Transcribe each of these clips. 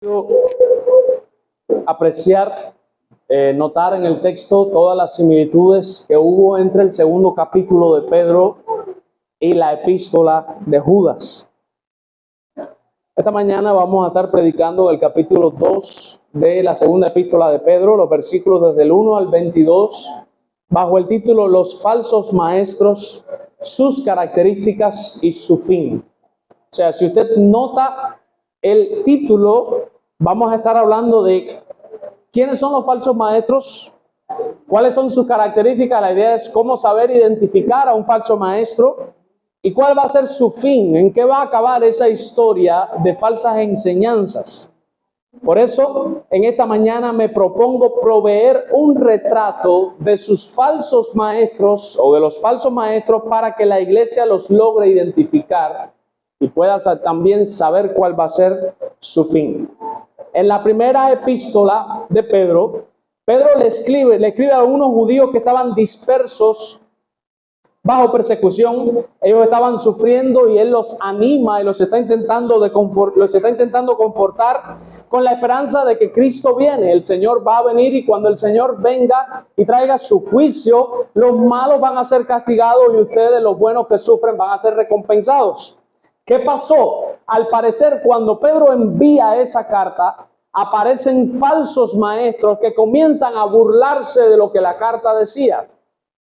Quiero apreciar, notar en el texto todas las similitudes que hubo entre el segundo capítulo de Pedro y la epístola de Judas. Esta mañana vamos a estar predicando el capítulo 2 de la segunda epístola de Pedro, los versículos desde el 1 al 22, bajo el título Los falsos maestros, sus características y su fin. O sea, si usted nota el título, vamos a estar hablando de quiénes son los falsos maestros, cuáles son sus características. La idea es cómo saber identificar a un falso maestro y cuál va a ser su fin, en qué va a acabar esa historia de falsas enseñanzas. Por eso, en esta mañana me propongo proveer un retrato de sus falsos maestros o de los falsos maestros para que la iglesia los logre identificar y pueda también saber cuál va a ser su fin. En la primera epístola de Pedro, Pedro le escribe a unos judíos que estaban dispersos bajo persecución. Ellos estaban sufriendo y él los anima y los está intentando confortar con la esperanza de que Cristo viene. El Señor va a venir y cuando el Señor venga y traiga su juicio, los malos van a ser castigados y ustedes, los buenos que sufren, van a ser recompensados. ¿Qué pasó? Al parecer, cuando Pedro envía esa carta, aparecen falsos maestros que comienzan a burlarse de lo que la carta decía.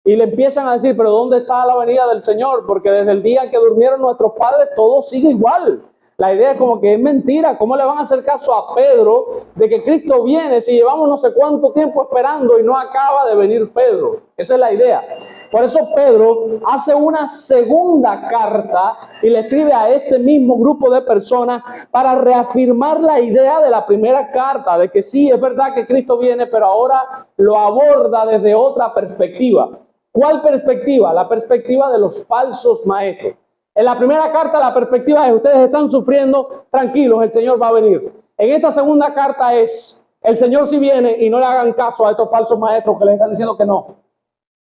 Y le empiezan a decir, pero ¿dónde está la venida del Señor? Porque desde el día en que durmieron nuestros padres, todo sigue igual. La idea es como que es mentira. ¿Cómo le van a hacer caso a Pedro de que Cristo viene si llevamos no sé cuánto tiempo esperando y no acaba de venir Pedro? Esa es la idea. Por eso Pedro hace una segunda carta y le escribe a este mismo grupo de personas para reafirmar la idea de la primera carta, de que sí, es verdad que Cristo viene, pero ahora lo aborda desde otra perspectiva. ¿Cuál perspectiva? La perspectiva de los falsos maestros. En la primera carta la perspectiva es: ustedes están sufriendo, tranquilos, el Señor va a venir. En esta segunda carta es: el Señor sí viene y no le hagan caso a estos falsos maestros que les están diciendo que no.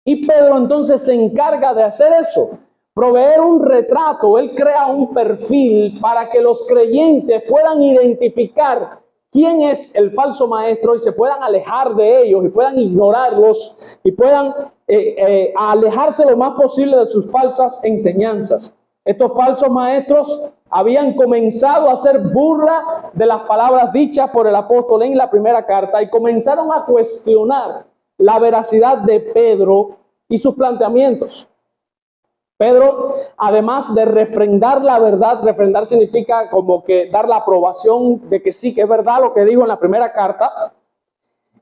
Y Pedro entonces se encarga de hacer eso, proveer un retrato. Él crea un perfil para que los creyentes puedan identificar quién es el falso maestro y se puedan alejar de ellos y puedan ignorarlos y puedan alejarse lo más posible de sus falsas enseñanzas. Estos falsos maestros habían comenzado a hacer burla de las palabras dichas por el apóstol en la primera carta y comenzaron a cuestionar la veracidad de Pedro y sus planteamientos. Pedro, además de refrendar la verdad, refrendar significa como que dar la aprobación de que sí, que es verdad lo que dijo en la primera carta,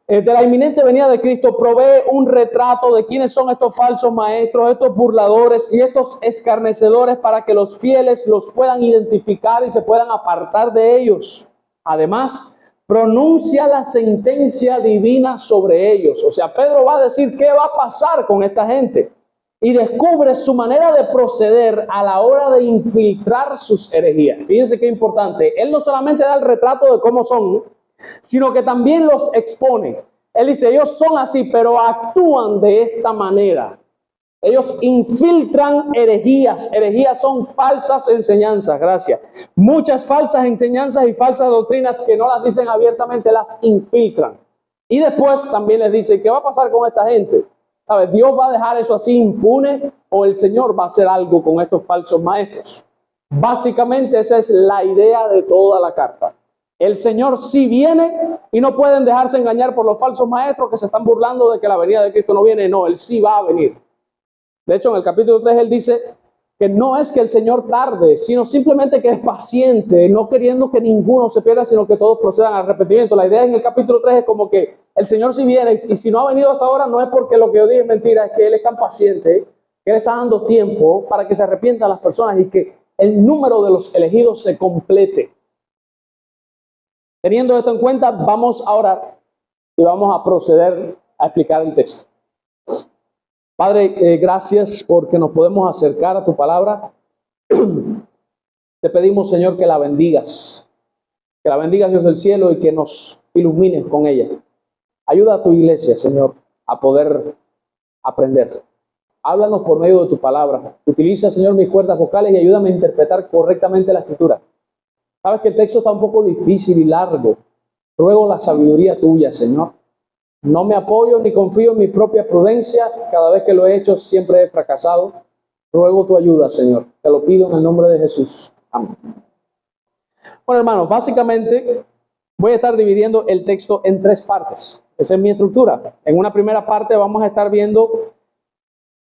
de la inminente venida de Cristo, provee un retrato de quiénes son estos falsos maestros, estos burladores y estos escarnecedores para que los fieles los puedan identificar y se puedan apartar de ellos. Además, pronuncia la sentencia divina sobre ellos. O sea, Pedro va a decir qué va a pasar con esta gente y descubre su manera de proceder a la hora de infiltrar sus herejías. Fíjense qué importante. Él no solamente da el retrato de cómo son, sino que también los expone. Él dice, ellos son así, pero actúan de esta manera. Ellos infiltran herejías. Herejías son falsas enseñanzas, gracias. Muchas falsas enseñanzas y falsas doctrinas que no las dicen abiertamente, las infiltran. Y después también les dice, ¿qué va a pasar con esta gente? ¿Sabes? ¿Dios va a dejar eso así impune o el Señor va a hacer algo con estos falsos maestros? Básicamente esa es la idea de toda la carta. El Señor sí viene y no pueden dejarse engañar por los falsos maestros que se están burlando de que la venida de Cristo no viene. No, Él sí va a venir. De hecho, en el capítulo 3 Él dice que no es que el Señor tarde, sino simplemente que es paciente, no queriendo que ninguno se pierda, sino que todos procedan al arrepentimiento. La idea en el capítulo 3 es como que el Señor sí viene y si no ha venido hasta ahora no es porque lo que yo dije es mentira, es que Él es tan paciente, que Él está dando tiempo para que se arrepientan las personas y que el número de los elegidos se complete. Teniendo esto en cuenta, vamos a orar y vamos a proceder a explicar el texto. Padre, gracias porque nos podemos acercar a tu palabra. Te pedimos, Señor, que la bendigas Dios del cielo y que nos ilumines con ella. Ayuda a tu iglesia, Señor, a poder aprender. Háblanos por medio de tu palabra. Utiliza, Señor, mis cuerdas vocales y ayúdame a interpretar correctamente la escritura. Sabes que el texto está un poco difícil y largo. Ruego la sabiduría tuya, Señor. No me apoyo ni confío en mi propia prudencia. Cada vez que lo he hecho siempre he fracasado. Ruego tu ayuda, Señor. Te lo pido en el nombre de Jesús. Amén. Bueno, hermanos, básicamente voy a estar dividiendo el texto en 3 partes. Esa es mi estructura. En una primera parte vamos a estar viendo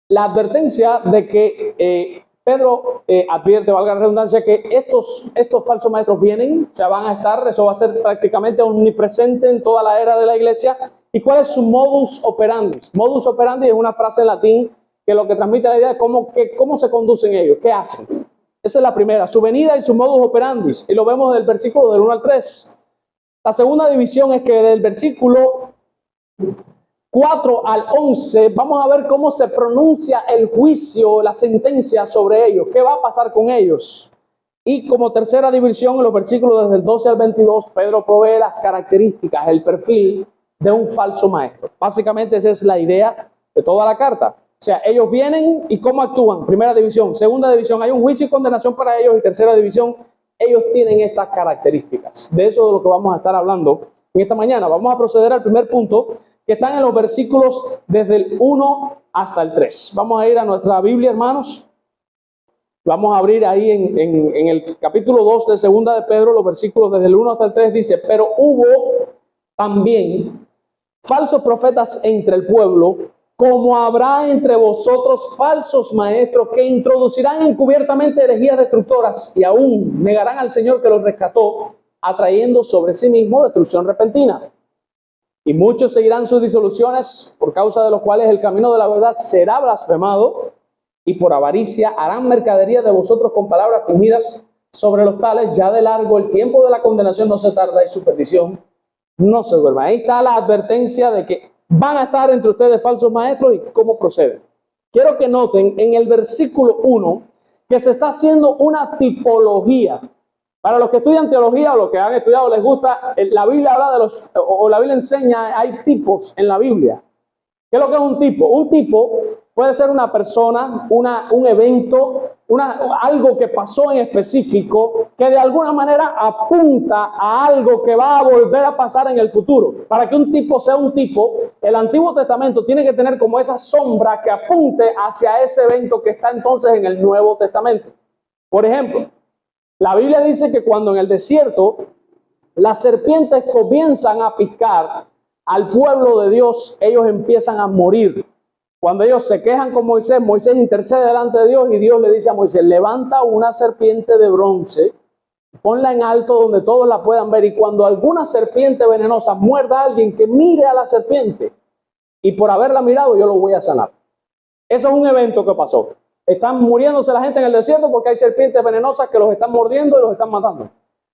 la advertencia de que Pedro advierte, valga la redundancia, que estos falsos maestros vienen, o sea, van a estar, eso va a ser prácticamente omnipresente en toda la era de la iglesia. ¿Y cuál es su modus operandi? Modus operandi es una frase en latín que lo que transmite la idea de cómo se conducen ellos, qué hacen. Esa es la primera, su venida y su modus operandi. Y lo vemos del versículo del 1 al 3. La segunda división es que del versículo 4 al 11 vamos a ver cómo se pronuncia el juicio, la sentencia sobre ellos, qué va a pasar con ellos. Y como tercera división, en los versículos desde el 12 al 22, Pedro provee las características, el perfil de un falso maestro. Básicamente esa es la idea de toda la carta. O sea, ellos vienen y cómo actúan. Primera división. Segunda división, hay un juicio y condenación para ellos. Y tercera división, ellos tienen estas características. De eso es de lo que vamos a estar hablando en esta mañana. Vamos a proceder al primer punto, que están en los versículos desde el 1 hasta el 3. Vamos a ir a nuestra Biblia, hermanos. Vamos a abrir ahí en el capítulo 2 de Segunda de Pedro, los versículos desde el 1 hasta el 3, dice: pero hubo también falsos profetas entre el pueblo, como habrá entre vosotros falsos maestros que introducirán encubiertamente herejías destructoras y aún negarán al Señor que los rescató, atrayendo sobre sí mismo destrucción repentina. Y muchos seguirán sus disoluciones, por causa de los cuales el camino de la verdad será blasfemado, y por avaricia harán mercadería de vosotros con palabras fingidas. Sobre los tales ya de largo el tiempo de la condenación no se tarda y su perdición no se duerma. Ahí está la advertencia de que van a estar entre ustedes falsos maestros y cómo proceden. Quiero que noten en el versículo 1 que se está haciendo una tipología. Para los que estudian teología o los que han estudiado les gusta, la Biblia habla de la Biblia enseña, hay tipos en la Biblia. ¿Qué es lo que es un tipo? Un tipo puede ser una persona, un evento, algo que pasó en específico que de alguna manera apunta a algo que va a volver a pasar en el futuro. Para que un tipo sea un tipo, el Antiguo Testamento tiene que tener como esa sombra que apunte hacia ese evento que está entonces en el Nuevo Testamento. Por ejemplo, la Biblia dice que cuando en el desierto las serpientes comienzan a picar al pueblo de Dios, ellos empiezan a morir. Cuando ellos se quejan con Moisés, Moisés intercede delante de Dios y Dios le dice a Moisés: levanta una serpiente de bronce, ponla en alto donde todos la puedan ver, y cuando alguna serpiente venenosa muerda a alguien, que mire a la serpiente, y por haberla mirado yo lo voy a sanar. Eso es un evento que pasó. Están muriéndose la gente en el desierto porque hay serpientes venenosas que los están mordiendo y los están matando.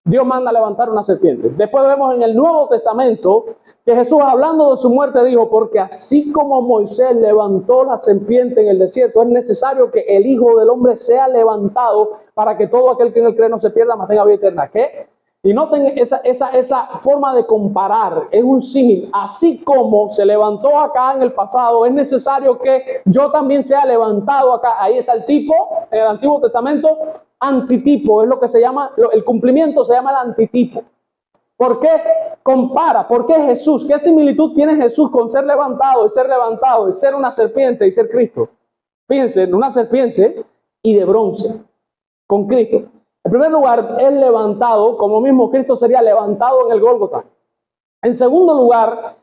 Dios manda a levantar una serpiente. Después vemos en el Nuevo Testamento que Jesús, hablando de su muerte, dijo: porque así como Moisés levantó la serpiente en el desierto, es necesario que el Hijo del Hombre sea levantado para que todo aquel que en él cree no se pierda, mas tenga vida eterna. ¿Qué? Y noten esa forma de comparar, es un símil. Así como se levantó acá en el pasado, es necesario que yo también sea levantado acá. Ahí está el tipo en el Antiguo Testamento. Antitipo es lo que se llama, el cumplimiento se llama el antitipo. ¿Por qué compara? ¿Por qué Jesús? ¿Qué similitud tiene Jesús con ser levantado y ser una serpiente y ser Cristo? Fíjense, en una serpiente y de bronce con Cristo. En primer lugar, es levantado, como mismo Cristo sería levantado en el Gólgota. En segundo lugar,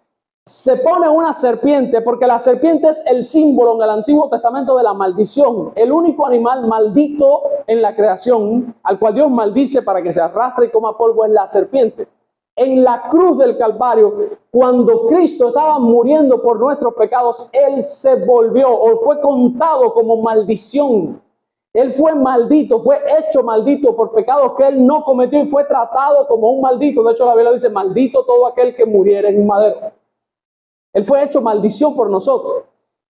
se pone una serpiente, porque la serpiente es el símbolo en el Antiguo Testamento de la maldición. El único animal maldito en la creación, al cual Dios maldice para que se arrastre y coma polvo, es la serpiente. En la cruz del Calvario, cuando Cristo estaba muriendo por nuestros pecados, Él se volvió o fue contado como maldición. Él fue maldito, fue hecho maldito por pecados que Él no cometió y fue tratado como un maldito. De hecho, la Biblia dice: maldito todo aquel que muriera en un madero. Él fue hecho maldición por nosotros.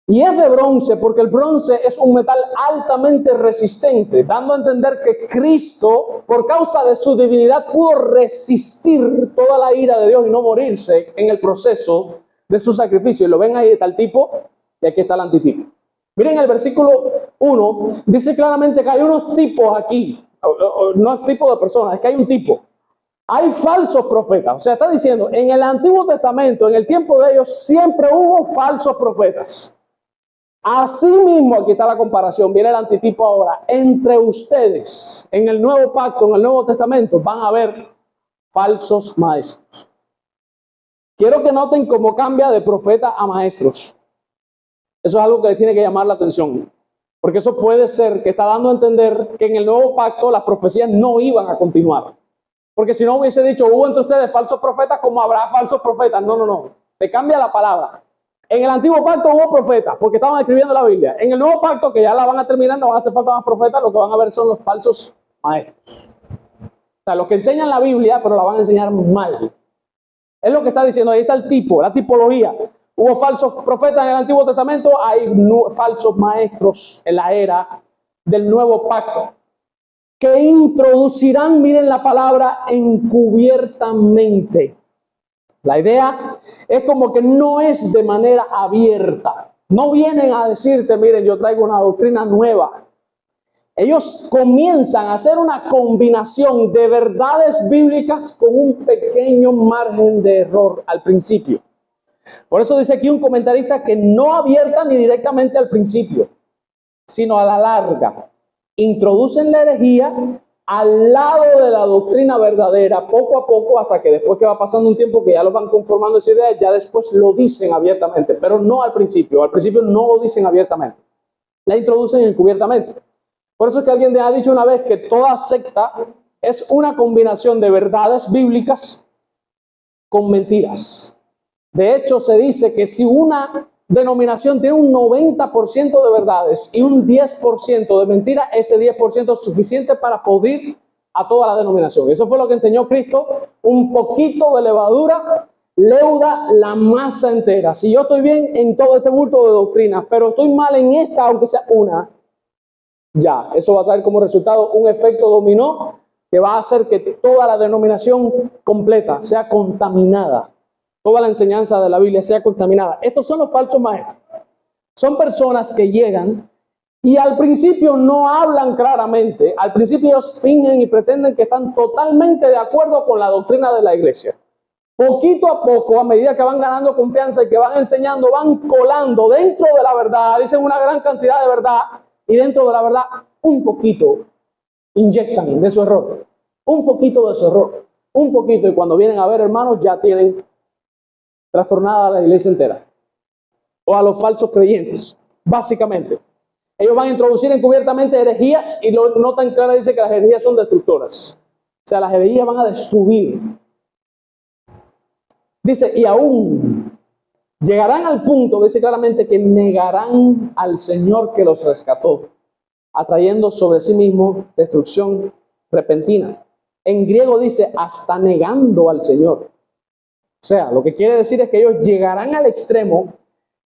Y es de bronce porque el bronce es un metal altamente resistente, dando a entender que Cristo, por causa de su divinidad, pudo resistir toda la ira de Dios y no morirse en el proceso de su sacrificio. Y lo ven ahí, está el tipo y aquí está el antitipo. Miren el versículo 1, dice claramente que hay unos tipos aquí. no es tipo de persona, es que hay un tipo. Hay falsos profetas. O sea, está diciendo, en el Antiguo Testamento, en el tiempo de ellos, siempre hubo falsos profetas. Así mismo, aquí está la comparación, viene el antitipo ahora. Entre ustedes, en el Nuevo Pacto, en el Nuevo Testamento, van a haber falsos maestros. Quiero que noten cómo cambia de profeta a maestros. Eso es algo que les tiene que llamar la atención. Porque eso puede ser que está dando a entender que en el Nuevo Pacto las profecías no iban a continuar. Porque si no hubiese dicho, hubo entre ustedes falsos profetas como habrá falsos profetas. No. Te cambia la palabra. En el Antiguo Pacto hubo profetas, porque estaban escribiendo la Biblia. En el Nuevo Pacto, que ya la van a terminar, no van a hacer falta más profetas, lo que van a ver son los falsos maestros. O sea, los que enseñan la Biblia, pero la van a enseñar mal. Es lo que está diciendo, ahí está el tipo, la tipología. Hubo falsos profetas en el Antiguo Testamento, hay falsos maestros en la era del Nuevo Pacto, que introducirán, miren la palabra, encubiertamente. La idea es como que no es de manera abierta. No vienen a decirte, miren, yo traigo una doctrina nueva. Ellos comienzan a hacer una combinación de verdades bíblicas con un pequeño margen de error al principio. Por eso dice aquí un comentarista que no abierta ni directamente al principio, sino a la larga. Introducen la herejía al lado de la doctrina verdadera, poco a poco, hasta que después que va pasando un tiempo que ya los van conformando esa idea, ya después lo dicen abiertamente, pero no al principio no lo dicen abiertamente, la introducen encubiertamente. Por eso es que alguien ha dicho una vez que toda secta es una combinación de verdades bíblicas con mentiras. De hecho, se dice que si una denominación tiene un 90% de verdades y un 10% de mentiras, ese 10% es suficiente para podrir a toda la denominación. Eso fue lo que enseñó Cristo. Un poquito de levadura leuda la masa entera. Si yo estoy bien en todo este bulto de doctrinas, pero estoy mal en esta, aunque sea una, ya, eso va a traer como resultado un efecto dominó que va a hacer que toda la denominación completa sea contaminada. Toda la enseñanza de la Biblia sea contaminada. Estos son los falsos maestros. Son personas que llegan y al principio no hablan claramente. Al principio ellos fingen y pretenden que están totalmente de acuerdo con la doctrina de la iglesia. Poquito a poco, a medida que van ganando confianza y que van enseñando, van colando dentro de la verdad. Dicen una gran cantidad de verdad y dentro de la verdad un poquito inyectan de su error. Un poquito de su error. Un poquito. Y cuando vienen a ver, hermanos, ya tienen trastornada a la iglesia entera o a los falsos creyentes, básicamente. Ellos van a introducir encubiertamente herejías y lo notan claro, dice que las herejías son destructoras. O sea, las herejías van a destruir. Dice, y aún llegarán al punto, dice claramente, que negarán al Señor que los rescató, atrayendo sobre sí mismo destrucción repentina. En griego dice, hasta negando al Señor. O sea, lo que quiere decir es que ellos llegarán al extremo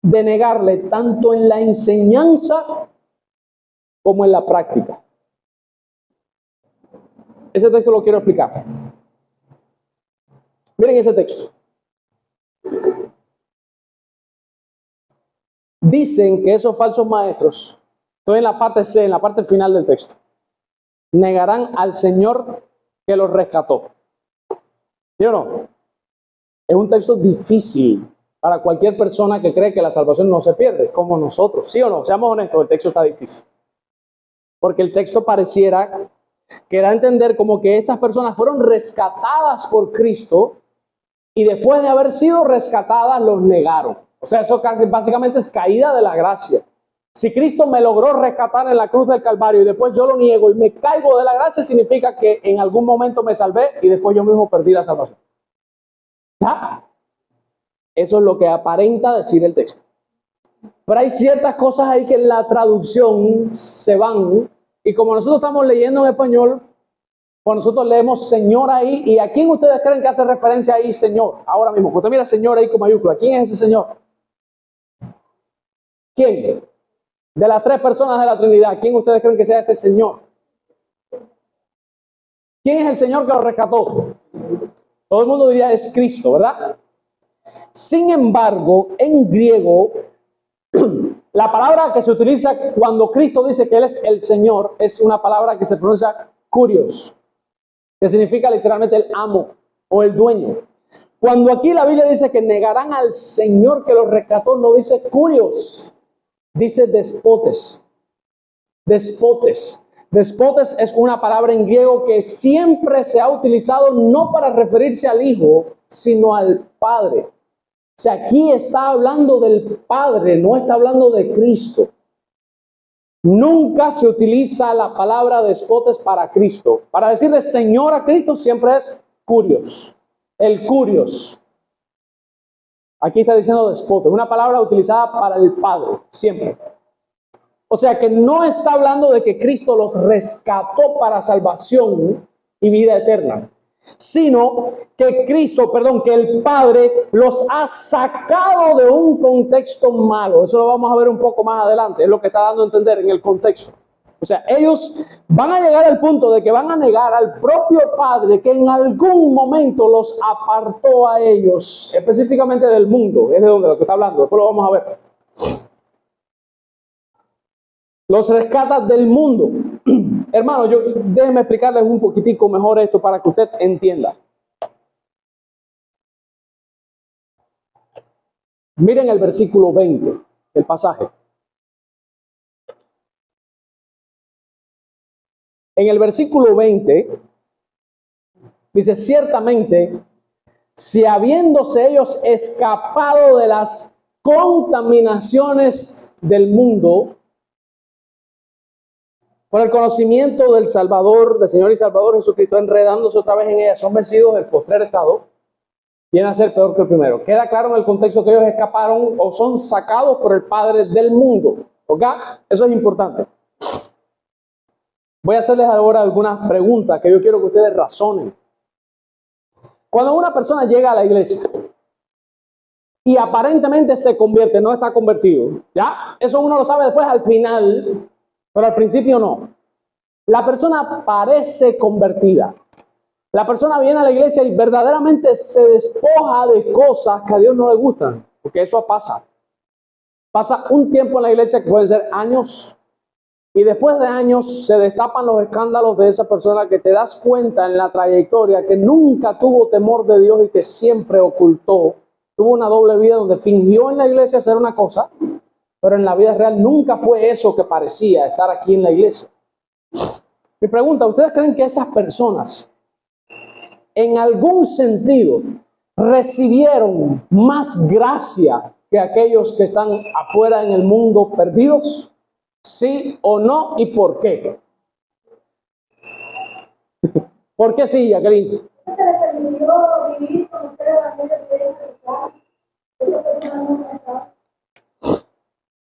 de negarle tanto en la enseñanza como en la práctica. Ese texto lo quiero explicar. Miren ese texto. Dicen que esos falsos maestros, estoy en la parte C, en la parte final del texto, negarán al Señor que los rescató. ¿Sí o no? Es un texto difícil para cualquier persona que cree que la salvación no se pierde, como nosotros. ¿Sí o no? Seamos honestos, el texto está difícil. Porque el texto pareciera que da a entender como que estas personas fueron rescatadas por Cristo y después de haber sido rescatadas los negaron. O sea, eso casi básicamente es caída de la gracia. Si Cristo me logró rescatar en la cruz del Calvario y después yo lo niego y me caigo de la gracia, significa que en algún momento me salvé y después yo mismo perdí la salvación. ¿Ya? Eso es lo que aparenta decir el texto. Pero hay ciertas cosas ahí que en la traducción se van. Y como nosotros estamos leyendo en español, pues nosotros leemos Señor ahí. ¿Y a quién ustedes creen que hace referencia ahí Señor? Ahora mismo, usted mira Señor ahí con mayúscula. ¿Quién es ese Señor? ¿Quién? De las tres personas de la Trinidad, ¿quién ustedes creen que sea ese Señor? ¿Quién es el Señor que lo rescató? Todo el mundo diría es Cristo, ¿verdad? Sin embargo, en griego, la palabra que se utiliza cuando Cristo dice que Él es el Señor es una palabra que se pronuncia Curios, que significa literalmente el amo o el dueño. Cuando aquí la Biblia dice que negarán al Señor que los rescató, no dice curios, dice despotes. Despotes. Despotes es una palabra en griego que siempre se ha utilizado no para referirse al Hijo, sino al Padre. O sea, aquí está hablando del Padre, no está hablando de Cristo. Nunca se utiliza la palabra despotes para Cristo. Para decirle Señor a Cristo siempre es curios. El curios. Aquí está diciendo despotes, una palabra utilizada para el Padre, siempre. O sea que no está hablando de que Cristo los rescató para salvación y vida eterna, sino que que el Padre los ha sacado de un contexto malo. Eso lo vamos a ver un poco más adelante, es lo que está dando a entender en el contexto. O sea, ellos van a llegar al punto de que van a negar al propio Padre que en algún momento los apartó a ellos, específicamente del mundo, es de donde lo que está hablando, después lo vamos a ver. Los rescata del mundo. Hermano, déjenme explicarles un poquitico mejor esto para que usted entienda. Miren el versículo 20, el pasaje. En el versículo 20 dice, ciertamente, si habiéndose ellos escapado de las contaminaciones del mundo, por el conocimiento del Salvador, del Señor y Salvador Jesucristo, enredándose otra vez en ellas, son vencidos del postrer estado, vienen a ser peor que el primero. Queda claro en el contexto que ellos escaparon o son sacados por el Padre del mundo. ¿Ok? Eso es importante. Voy a hacerles ahora algunas preguntas que yo quiero que ustedes razonen. Cuando una persona llega a la iglesia y aparentemente se convierte, no está convertido, ¿ya? Eso uno lo sabe después al final, pero al principio no. La persona parece convertida. La persona viene a la iglesia y verdaderamente se despoja de cosas que a Dios no le gustan, porque eso pasa. Pasa un tiempo en la iglesia que puede ser años, y después de años se destapan los escándalos de esa persona que te das cuenta en la trayectoria que nunca tuvo temor de Dios y que siempre ocultó. Tuvo una doble vida donde fingió en la iglesia ser una cosa, pero en la vida real nunca fue eso que parecía estar aquí en la iglesia. Mi pregunta, ¿ustedes creen que esas personas en algún sentido recibieron más gracia que aquellos que están afuera en el mundo perdidos? ¿Sí o no? ¿Y por qué? ¿Por qué sí, Jacqueline? Se les permitió vivir con ustedes la vida de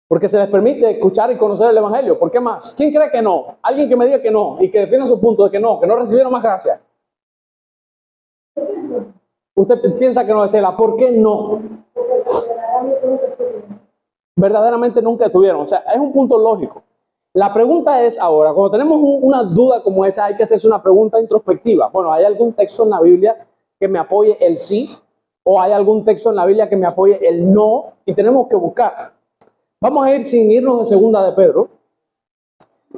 Porque se les permite escuchar y conocer el Evangelio. ¿Por qué más? ¿Quién cree que no? Alguien que me diga que no y que defienda su punto de que no recibieron más gracia. Usted piensa que no, Estela. ¿Por qué no? Verdaderamente nunca estuvieron. O sea, es un punto lógico. La pregunta es ahora, cuando tenemos una duda como esa, hay que hacerse una pregunta introspectiva. Bueno, ¿hay algún texto en la Biblia que me apoye el sí? ¿O hay algún texto en la Biblia que me apoye el no? Y tenemos que buscar. Vamos a ir sin irnos de segunda de Pedro.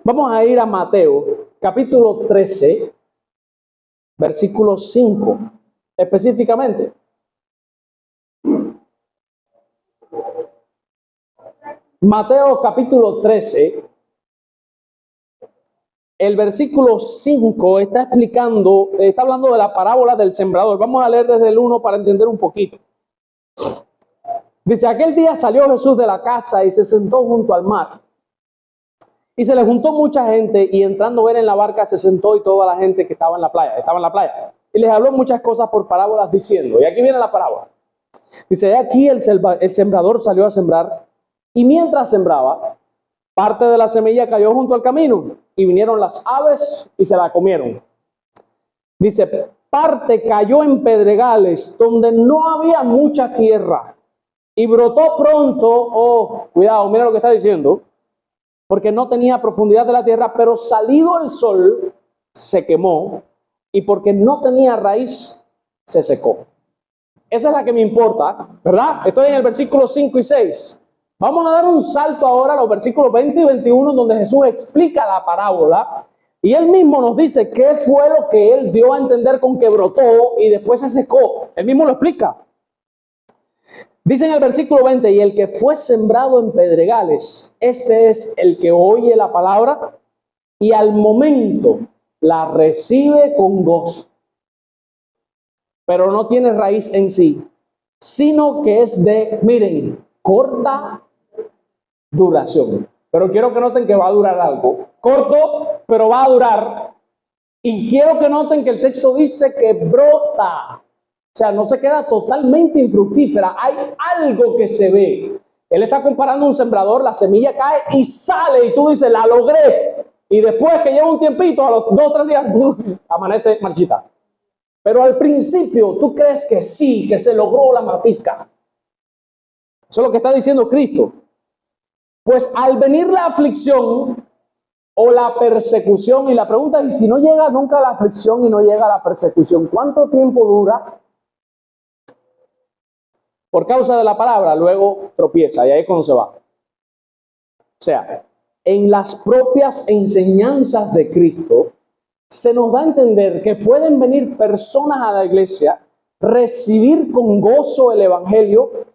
Vamos a ir a Mateo, capítulo 13, versículo 5, específicamente. Mateo, capítulo 13, el versículo 5 está hablando de la parábola del sembrador. Vamos a leer desde el 1 para entender un poquito. Dice, aquel día salió Jesús de la casa y se sentó junto al mar. Y se le juntó mucha gente y entrando él en la barca se sentó y toda la gente que estaba en la playa. Y les habló muchas cosas por parábolas diciendo, y aquí viene la parábola. Dice, aquí el sembrador salió a sembrar y mientras sembraba, parte de la semilla cayó junto al camino y vinieron las aves y se la comieron. Dice, parte cayó en pedregales donde no había mucha tierra. Y brotó pronto, cuidado, mira lo que está diciendo, porque no tenía profundidad de la tierra, pero salido el sol, se quemó, y porque no tenía raíz, se secó. Esa es la que me importa, ¿verdad? Estoy en el versículo 5 y 6. Vamos a dar un salto ahora a los versículos 20 y 21, donde Jesús explica la parábola, Y él mismo nos dice qué fue lo que él dio a entender con que brotó y después se secó. Él mismo lo explica. Dice en el versículo 20, y el que fue sembrado en pedregales, este es el que oye la palabra y al momento la recibe con gozo, pero no tiene raíz en sí, sino que es de, miren, corta duración. Pero quiero que noten que va a durar algo. Corto, pero va a durar. Y quiero que noten que el texto dice que brota. O sea, no se queda totalmente infructífera. Hay algo que se ve. Él está comparando un sembrador, la semilla cae y sale. Y tú dices, la logré. Y después que lleva un tiempito, a los 2 o 3 días, amanece marchita. Pero al principio tú crees que sí, que se logró la matica. Eso es lo que está diciendo Cristo. Pues al venir la aflicción o la persecución, y la pregunta es, ¿y si no llega nunca la aflicción y no llega la persecución? ¿Cuánto tiempo dura? Por causa de la palabra, luego tropieza y ahí es cuando se va. O sea, en las propias enseñanzas de Cristo, se nos da a entender que pueden venir personas a la iglesia, recibir con gozo el evangelio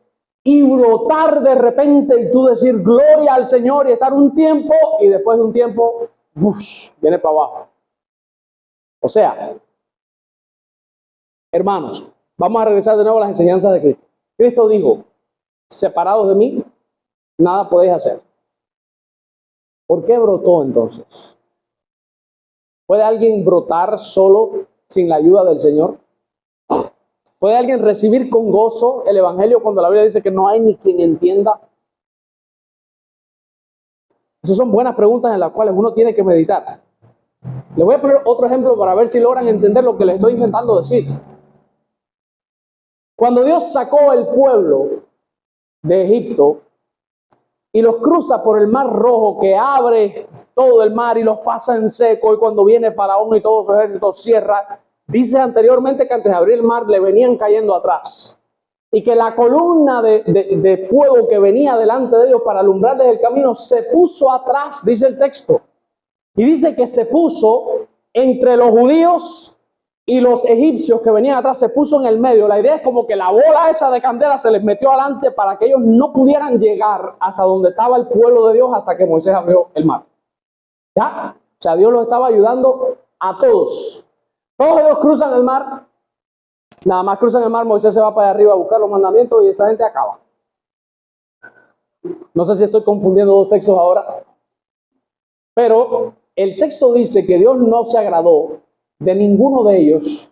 y brotar de repente y tú decir gloria al Señor y estar un tiempo y después de un tiempo, ¡bush!, viene para abajo. O sea, hermanos, vamos a regresar de nuevo a las enseñanzas de Cristo. Cristo dijo, separados de mí, nada podéis hacer. ¿Por qué brotó entonces? ¿Puede alguien brotar solo sin la ayuda del Señor? ¿Puede alguien recibir con gozo el evangelio cuando la Biblia dice que no hay ni quien entienda? Esas son buenas preguntas en las cuales uno tiene que meditar. Les voy a poner otro ejemplo para ver si logran entender lo que les estoy intentando decir. Cuando Dios sacó el pueblo de Egipto y los cruza por el mar Rojo, que abre todo el mar y los pasa en seco, y cuando viene Faraón y todo su ejército cierra, dice anteriormente que antes de abrir el mar le venían cayendo atrás. Y que la columna de fuego que venía delante de ellos para alumbrarles el camino se puso atrás, dice el texto. Y dice que se puso entre los judíos y los egipcios que venían atrás, se puso en el medio. La idea es como que la bola esa de candela se les metió adelante para que ellos no pudieran llegar hasta donde estaba el pueblo de Dios hasta que Moisés abrió el mar. ¿Ya? O sea, Dios los estaba ayudando a todos. Todos ellos cruzan el mar. Nada más cruzan el mar, Moisés se va para allá arriba a buscar los mandamientos y esta gente acaba. No sé si estoy confundiendo dos textos ahora. Pero el texto dice que Dios no se agradó de ninguno de ellos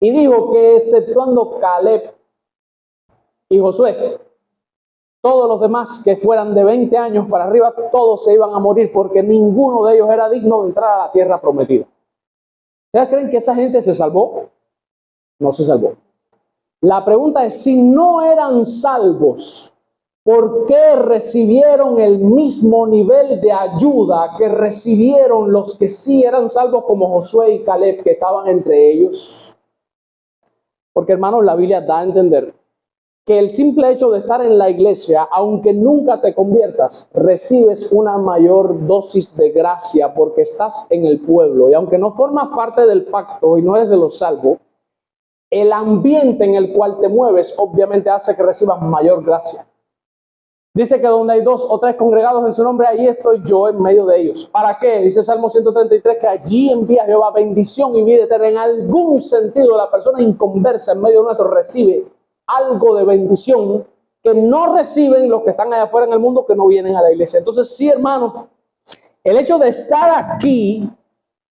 y dijo que exceptuando Caleb y Josué, todos los demás que fueran de 20 años para arriba, todos se iban a morir porque ninguno de ellos era digno de entrar a la tierra prometida. ¿Ustedes creen que esa gente se salvó? No se salvó. La pregunta es, si no eran salvos, ¿por qué recibieron el mismo nivel de ayuda que recibieron los que sí eran salvos como Josué y Caleb, que estaban entre ellos? Porque, hermanos, la Biblia da a entender que el simple hecho de estar en la iglesia, aunque nunca te conviertas, recibes una mayor dosis de gracia porque estás en el pueblo. Y aunque no formas parte del pacto y no eres de los salvos, el ambiente en el cual te mueves obviamente hace que recibas mayor gracia. Dice que donde hay 2 o 3 congregados en su nombre, ahí estoy yo en medio de ellos. ¿Para qué? Dice Salmo 133 que allí envía Jehová bendición y vida eterna. En algún sentido la persona inconversa en medio nuestro recibe algo de bendición que no reciben los que están allá afuera en el mundo, que no vienen a la iglesia. Entonces sí, hermano, el hecho de estar aquí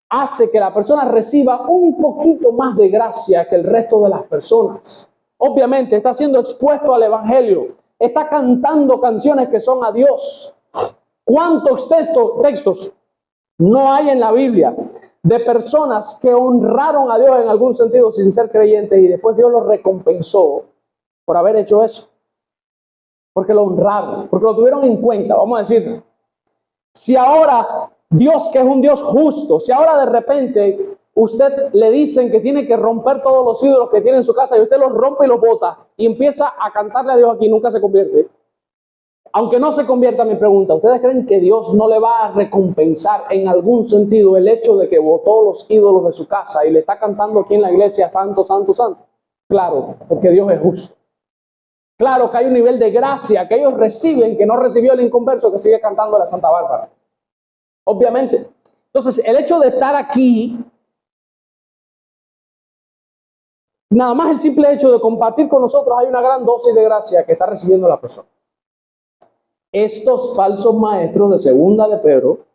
hace que la persona reciba un poquito más de gracia que el resto de las personas. Obviamente está siendo expuesto al evangelio, está cantando canciones que son a Dios. ¿Cuántos textos no hay en la Biblia de personas que honraron a Dios en algún sentido sin ser creyentes y después Dios los recompensó por haber hecho eso? Porque lo honraron, porque lo tuvieron en cuenta. Vamos a decir, si ahora Dios, que es un Dios justo, si ahora de repente usted le dicen que tiene que romper todos los ídolos que tiene en su casa y usted los rompe y los bota y empieza a cantarle a Dios aquí, nunca se convierte. Aunque no se convierta, mi pregunta, ¿ustedes creen que Dios no le va a recompensar en algún sentido el hecho de que botó los ídolos de su casa y le está cantando aquí en la iglesia, santo, santo, santo? Claro, porque Dios es justo. Claro que hay un nivel de gracia que ellos reciben que no recibió el inconverso que sigue cantando la Santa Bárbara. Obviamente. Entonces, el hecho de estar aquí, nada más el simple hecho de compartir con nosotros, hay una gran dosis de gracia que está recibiendo la persona. Estos falsos maestros de segunda de Pedro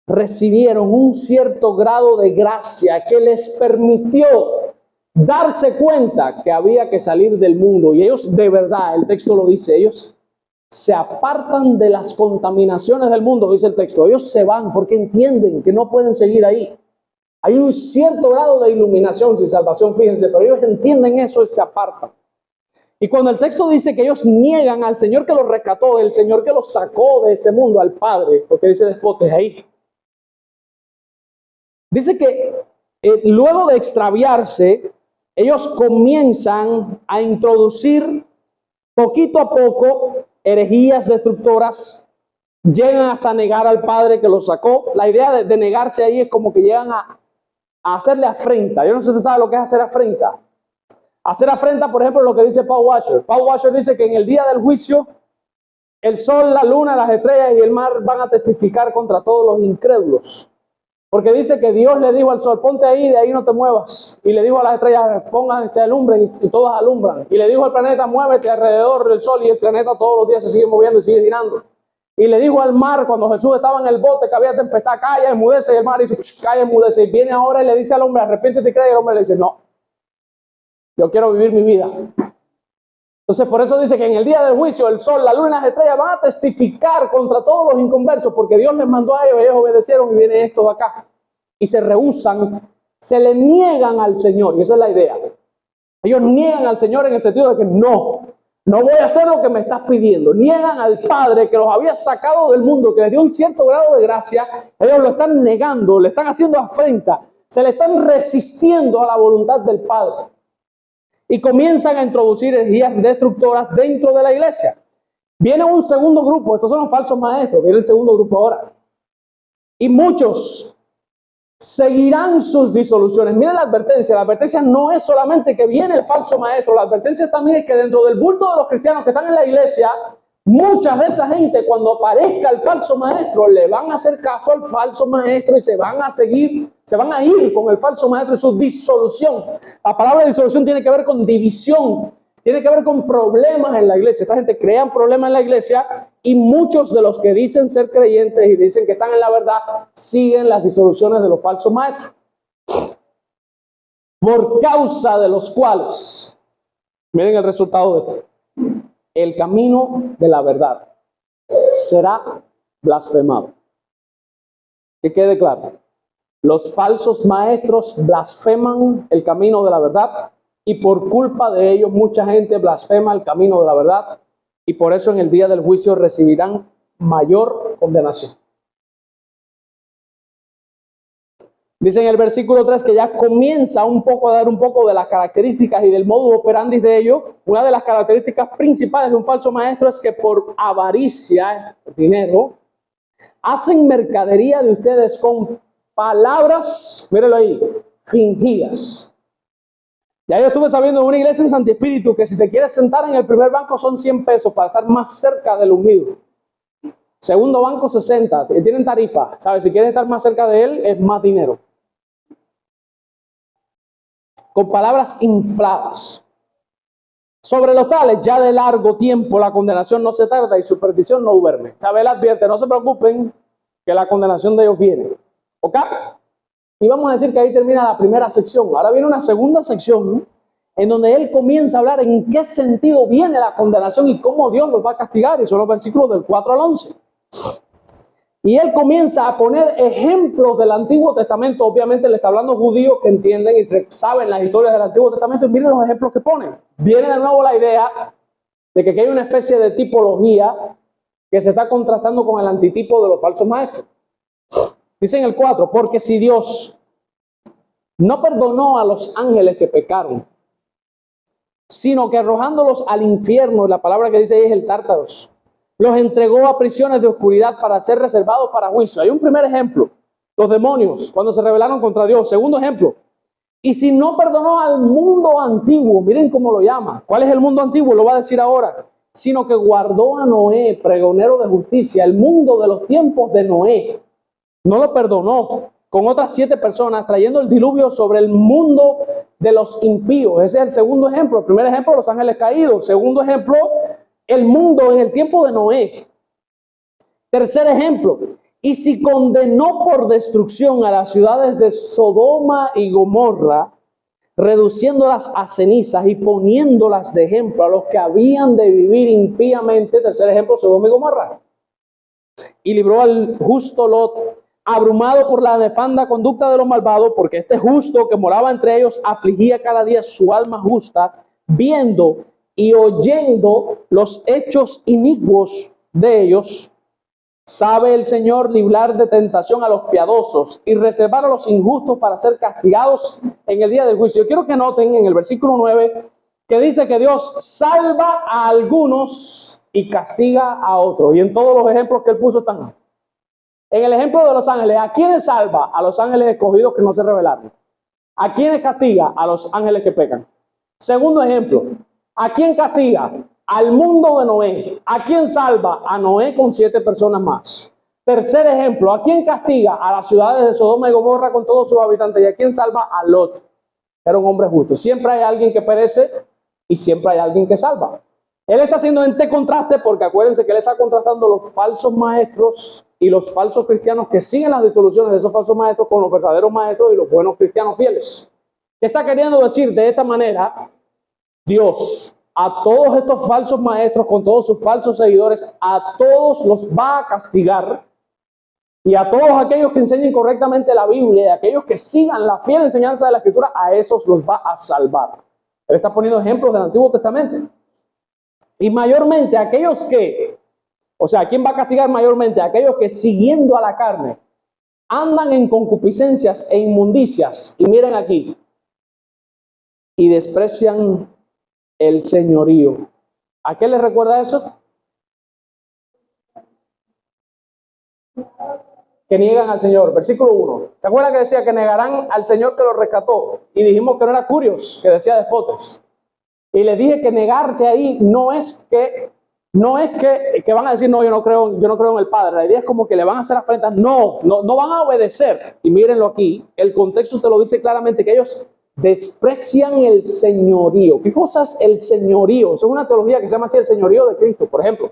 recibieron un cierto grado de gracia que les permitió darse cuenta que había que salir del mundo. Y ellos, de verdad, el texto lo dice, ellos se apartan de las contaminaciones del mundo, dice el texto. Ellos se van porque entienden que no pueden seguir ahí. Hay un cierto grado de iluminación sin salvación, fíjense, pero ellos entienden eso y se apartan. Y cuando el texto dice que ellos niegan al Señor que los rescató, el Señor que los sacó de ese mundo, al Padre, porque dice despotes ahí. Dice que luego de extraviarse, ellos comienzan a introducir poquito a poco herejías destructoras, llegan hasta negar al Padre que los sacó. La idea de negarse ahí es como que llegan a hacerle afrenta. Yo no sé si usted sabe lo que es hacer afrenta. Hacer afrenta, por ejemplo, lo que dice Paul Washer. Paul Washer dice que en el día del juicio, el sol, la luna, las estrellas y el mar van a testificar contra todos los incrédulos. Porque dice que Dios le dijo al sol, ponte ahí, de ahí no te muevas. Y le dijo a las estrellas, pónganse, alumbren, y todas alumbran. Y le dijo al planeta, muévete alrededor del sol, y el planeta todos los días se sigue moviendo y sigue girando. Y le dijo al mar, cuando Jesús estaba en el bote, que había tempestad, calla, enmudece, y el mar dice, calla, enmudece. Y viene ahora y le dice al hombre, arrepiéntete y cree, y el hombre le dice, no. Yo quiero vivir mi vida. Entonces, por eso dice que en el día del juicio, el sol, la luna y las estrellas van a testificar contra todos los inconversos, porque Dios les mandó a ellos obedecieron y vienen estos de acá. Y se rehúsan, se le niegan al Señor, y esa es la idea. Ellos niegan al Señor en el sentido de que no voy a hacer lo que me estás pidiendo. Niegan al Padre que los había sacado del mundo, que les dio un cierto grado de gracia. Ellos lo están negando, le están haciendo afrenta, se le están resistiendo a la voluntad del Padre. Y comienzan a introducir herejías destructoras dentro de la iglesia. Viene un segundo grupo, estos son los falsos maestros, viene el segundo grupo ahora. Y muchos seguirán sus disoluciones. Miren la advertencia no es solamente que viene el falso maestro, la advertencia también es que dentro del bulto de los cristianos que están en la iglesia, muchas de esa gente cuando aparezca el falso maestro le van a hacer caso al falso maestro y se van a ir con el falso maestro y su disolución. La palabra disolución tiene que ver con división, tiene que ver con problemas en la iglesia. Esta gente crea problemas en la iglesia y muchos de los que dicen ser creyentes y dicen que están en la verdad siguen las disoluciones de los falsos maestros. Por causa de los cuales, miren el resultado de esto. El camino de la verdad será blasfemado. Que quede claro. Los falsos maestros blasfeman el camino de la verdad y por culpa de ellos mucha gente blasfema el camino de la verdad y por eso en el día del juicio recibirán mayor condenación. Dice en el versículo 3 que ya comienza un poco a dar un poco de las características y del modus operandi de ellos. Una de las características principales de un falso maestro es que por avaricia, dinero, hacen mercadería de ustedes con palabras, mírenlo ahí, fingidas. Ya yo estuve sabiendo de una iglesia en Santi Espíritu que si te quieres sentar en el primer banco son 100 pesos para estar más cerca del ungido. Segundo banco 60, tienen tarifa, ¿sabes? Si quieres estar más cerca de él es más dinero. Con palabras infladas. Sobre los tales, ya de largo tiempo la condenación no se tarda y su perdición no duerme. ¿Sabe? Él advierte, no se preocupen que la condenación de ellos viene. ¿Ok? Y vamos a decir que ahí termina la primera sección. Ahora viene una segunda sección en donde él comienza a hablar en qué sentido viene la condenación y cómo Dios los va a castigar. Y son los versículos del 4 al 11. Y él comienza a poner ejemplos del Antiguo Testamento. Obviamente le está hablando judíos que entienden y saben las historias del Antiguo Testamento. Y miren los ejemplos que ponen. Viene de nuevo la idea de que hay una especie de tipología que se está contrastando con el antitipo de los falsos maestros. Dice en el 4, porque si Dios no perdonó a los ángeles que pecaron, sino que arrojándolos al infierno, la palabra que dice ahí es el Tártaros, Los entregó a prisiones de oscuridad para ser reservados para juicio. Hay un primer ejemplo, los demonios, cuando se rebelaron contra Dios. Segundo ejemplo, y si no perdonó al mundo antiguo, miren cómo lo llama. ¿Cuál es el mundo antiguo? Lo va a decir ahora. Sino que guardó a Noé, pregonero de justicia, el mundo de los tiempos de Noé. No lo perdonó con otras 7 personas, trayendo el diluvio sobre el mundo de los impíos. Ese es el segundo ejemplo. El primer ejemplo, los ángeles caídos. Segundo ejemplo, el mundo en el tiempo de Noé. Tercer ejemplo, y si condenó por destrucción a las ciudades de Sodoma y Gomorra, reduciéndolas a cenizas y poniéndolas de ejemplo a los que habían de vivir impíamente. Tercer ejemplo, Sodoma y Gomorra. Y libró al justo Lot, abrumado por la nefanda conducta de los malvados, porque este justo que moraba entre ellos afligía cada día su alma justa, viendo y oyendo los hechos inicuos de ellos. Sabe el Señor librar de tentación a los piadosos y reservar a los injustos para ser castigados en el día del juicio. Yo quiero que noten en el versículo 9 que dice que Dios salva a algunos y castiga a otros. Y en todos los ejemplos que él puso están. En el ejemplo de los ángeles, ¿a quiénes salva? A los ángeles escogidos que no se rebelaron. ¿A quiénes castiga? A los ángeles que pecan. Segundo ejemplo, ¿a quién castiga? Al mundo de Noé. ¿A quién salva? A Noé con 7 personas más. Tercer ejemplo, ¿a quién castiga? A las ciudades de Sodoma y Gomorra con todos sus habitantes. ¿Y a quién salva? A Lot. Era un hombre justo. Siempre hay alguien que perece y siempre hay alguien que salva. Él está haciendo este contraste porque acuérdense que él está contrastando los falsos maestros y los falsos cristianos que siguen las disoluciones de esos falsos maestros con los verdaderos maestros y los buenos cristianos fieles. ¿Qué está queriendo decir? De esta manera, Dios a todos estos falsos maestros, con todos sus falsos seguidores, a todos los va a castigar, y a todos aquellos que enseñen correctamente la Biblia y aquellos que sigan la fiel enseñanza de la Escritura, a esos los va a salvar. Él está poniendo ejemplos del Antiguo Testamento. Y mayormente aquellos que, o sea, ¿a quién va a castigar mayormente? Aquellos que siguiendo a la carne andan en concupiscencias e inmundicias, y miren aquí, y desprecian el señorío. ¿A qué les recuerda eso? Que niegan al Señor. Versículo 1. ¿Se acuerdan que decía que negarán al Señor que los rescató? Y dijimos que no era Curios, que decía despotes. Y les dije que negarse ahí no es que van a decir, no, yo no creo en el Padre. La idea es como que le van a hacer afrentas. No van a obedecer. Y mírenlo aquí, el contexto te lo dice claramente, que ellos desprecian el señorío. ¿Qué cosa es el señorío? Eso es una teología que se llama así, el señorío de Cristo, por ejemplo.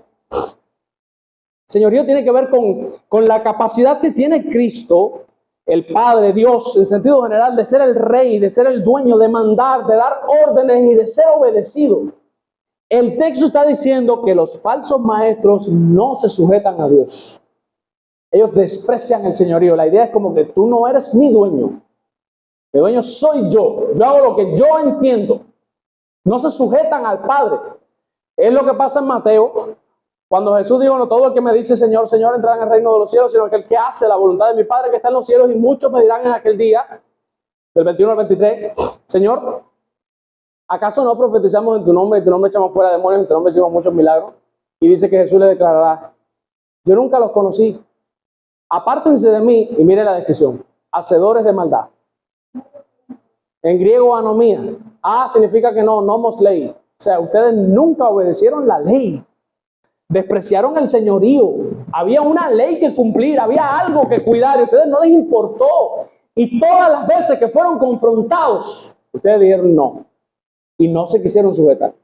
Señorío tiene que ver con la capacidad que tiene Cristo, el Padre, Dios, en sentido general, de ser el rey, de ser el dueño, de mandar, de dar órdenes y de ser obedecido. El texto está diciendo que los falsos maestros no se sujetan a Dios. Ellos desprecian el señorío. La idea es como que tú no eres mi dueño. El dueño soy yo. Yo hago lo que yo entiendo. No se sujetan al Padre. Es lo que pasa en Mateo. Cuando Jesús dijo, no todo el que me dice Señor, Señor entrará en el reino de los cielos, sino aquel que hace la voluntad de mi Padre que está en los cielos. Y muchos me dirán en aquel día, del 21 al 23, Señor, ¿acaso no profetizamos en tu nombre, en tu nombre echamos fuera demonios, en tu nombre hicimos muchos milagros? Y dice que Jesús le declarará, yo nunca los conocí. Apártense de mí, y mire la descripción, hacedores de maldad. En griego, anomía. Significa que no nomos ley. O sea, ustedes nunca obedecieron la ley. Despreciaron el señorío. Había una ley que cumplir, había algo que cuidar, y a ustedes no les importó. Y todas las veces que fueron confrontados, ustedes dijeron no. Y no se quisieron sujetar.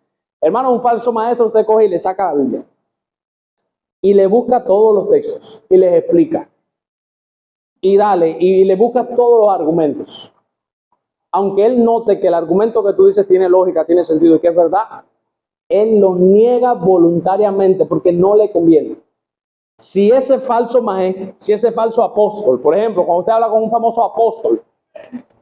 Hermano, un falso maestro usted coge y le saca la Biblia. Y le busca todos los textos. Y les explica. Y le busca todos los argumentos. Aunque él note que el argumento que tú dices tiene lógica, tiene sentido y que es verdad, él lo niega voluntariamente porque no le conviene. Si ese falso maestro, si ese falso apóstol, por ejemplo, cuando usted habla con un famoso apóstol,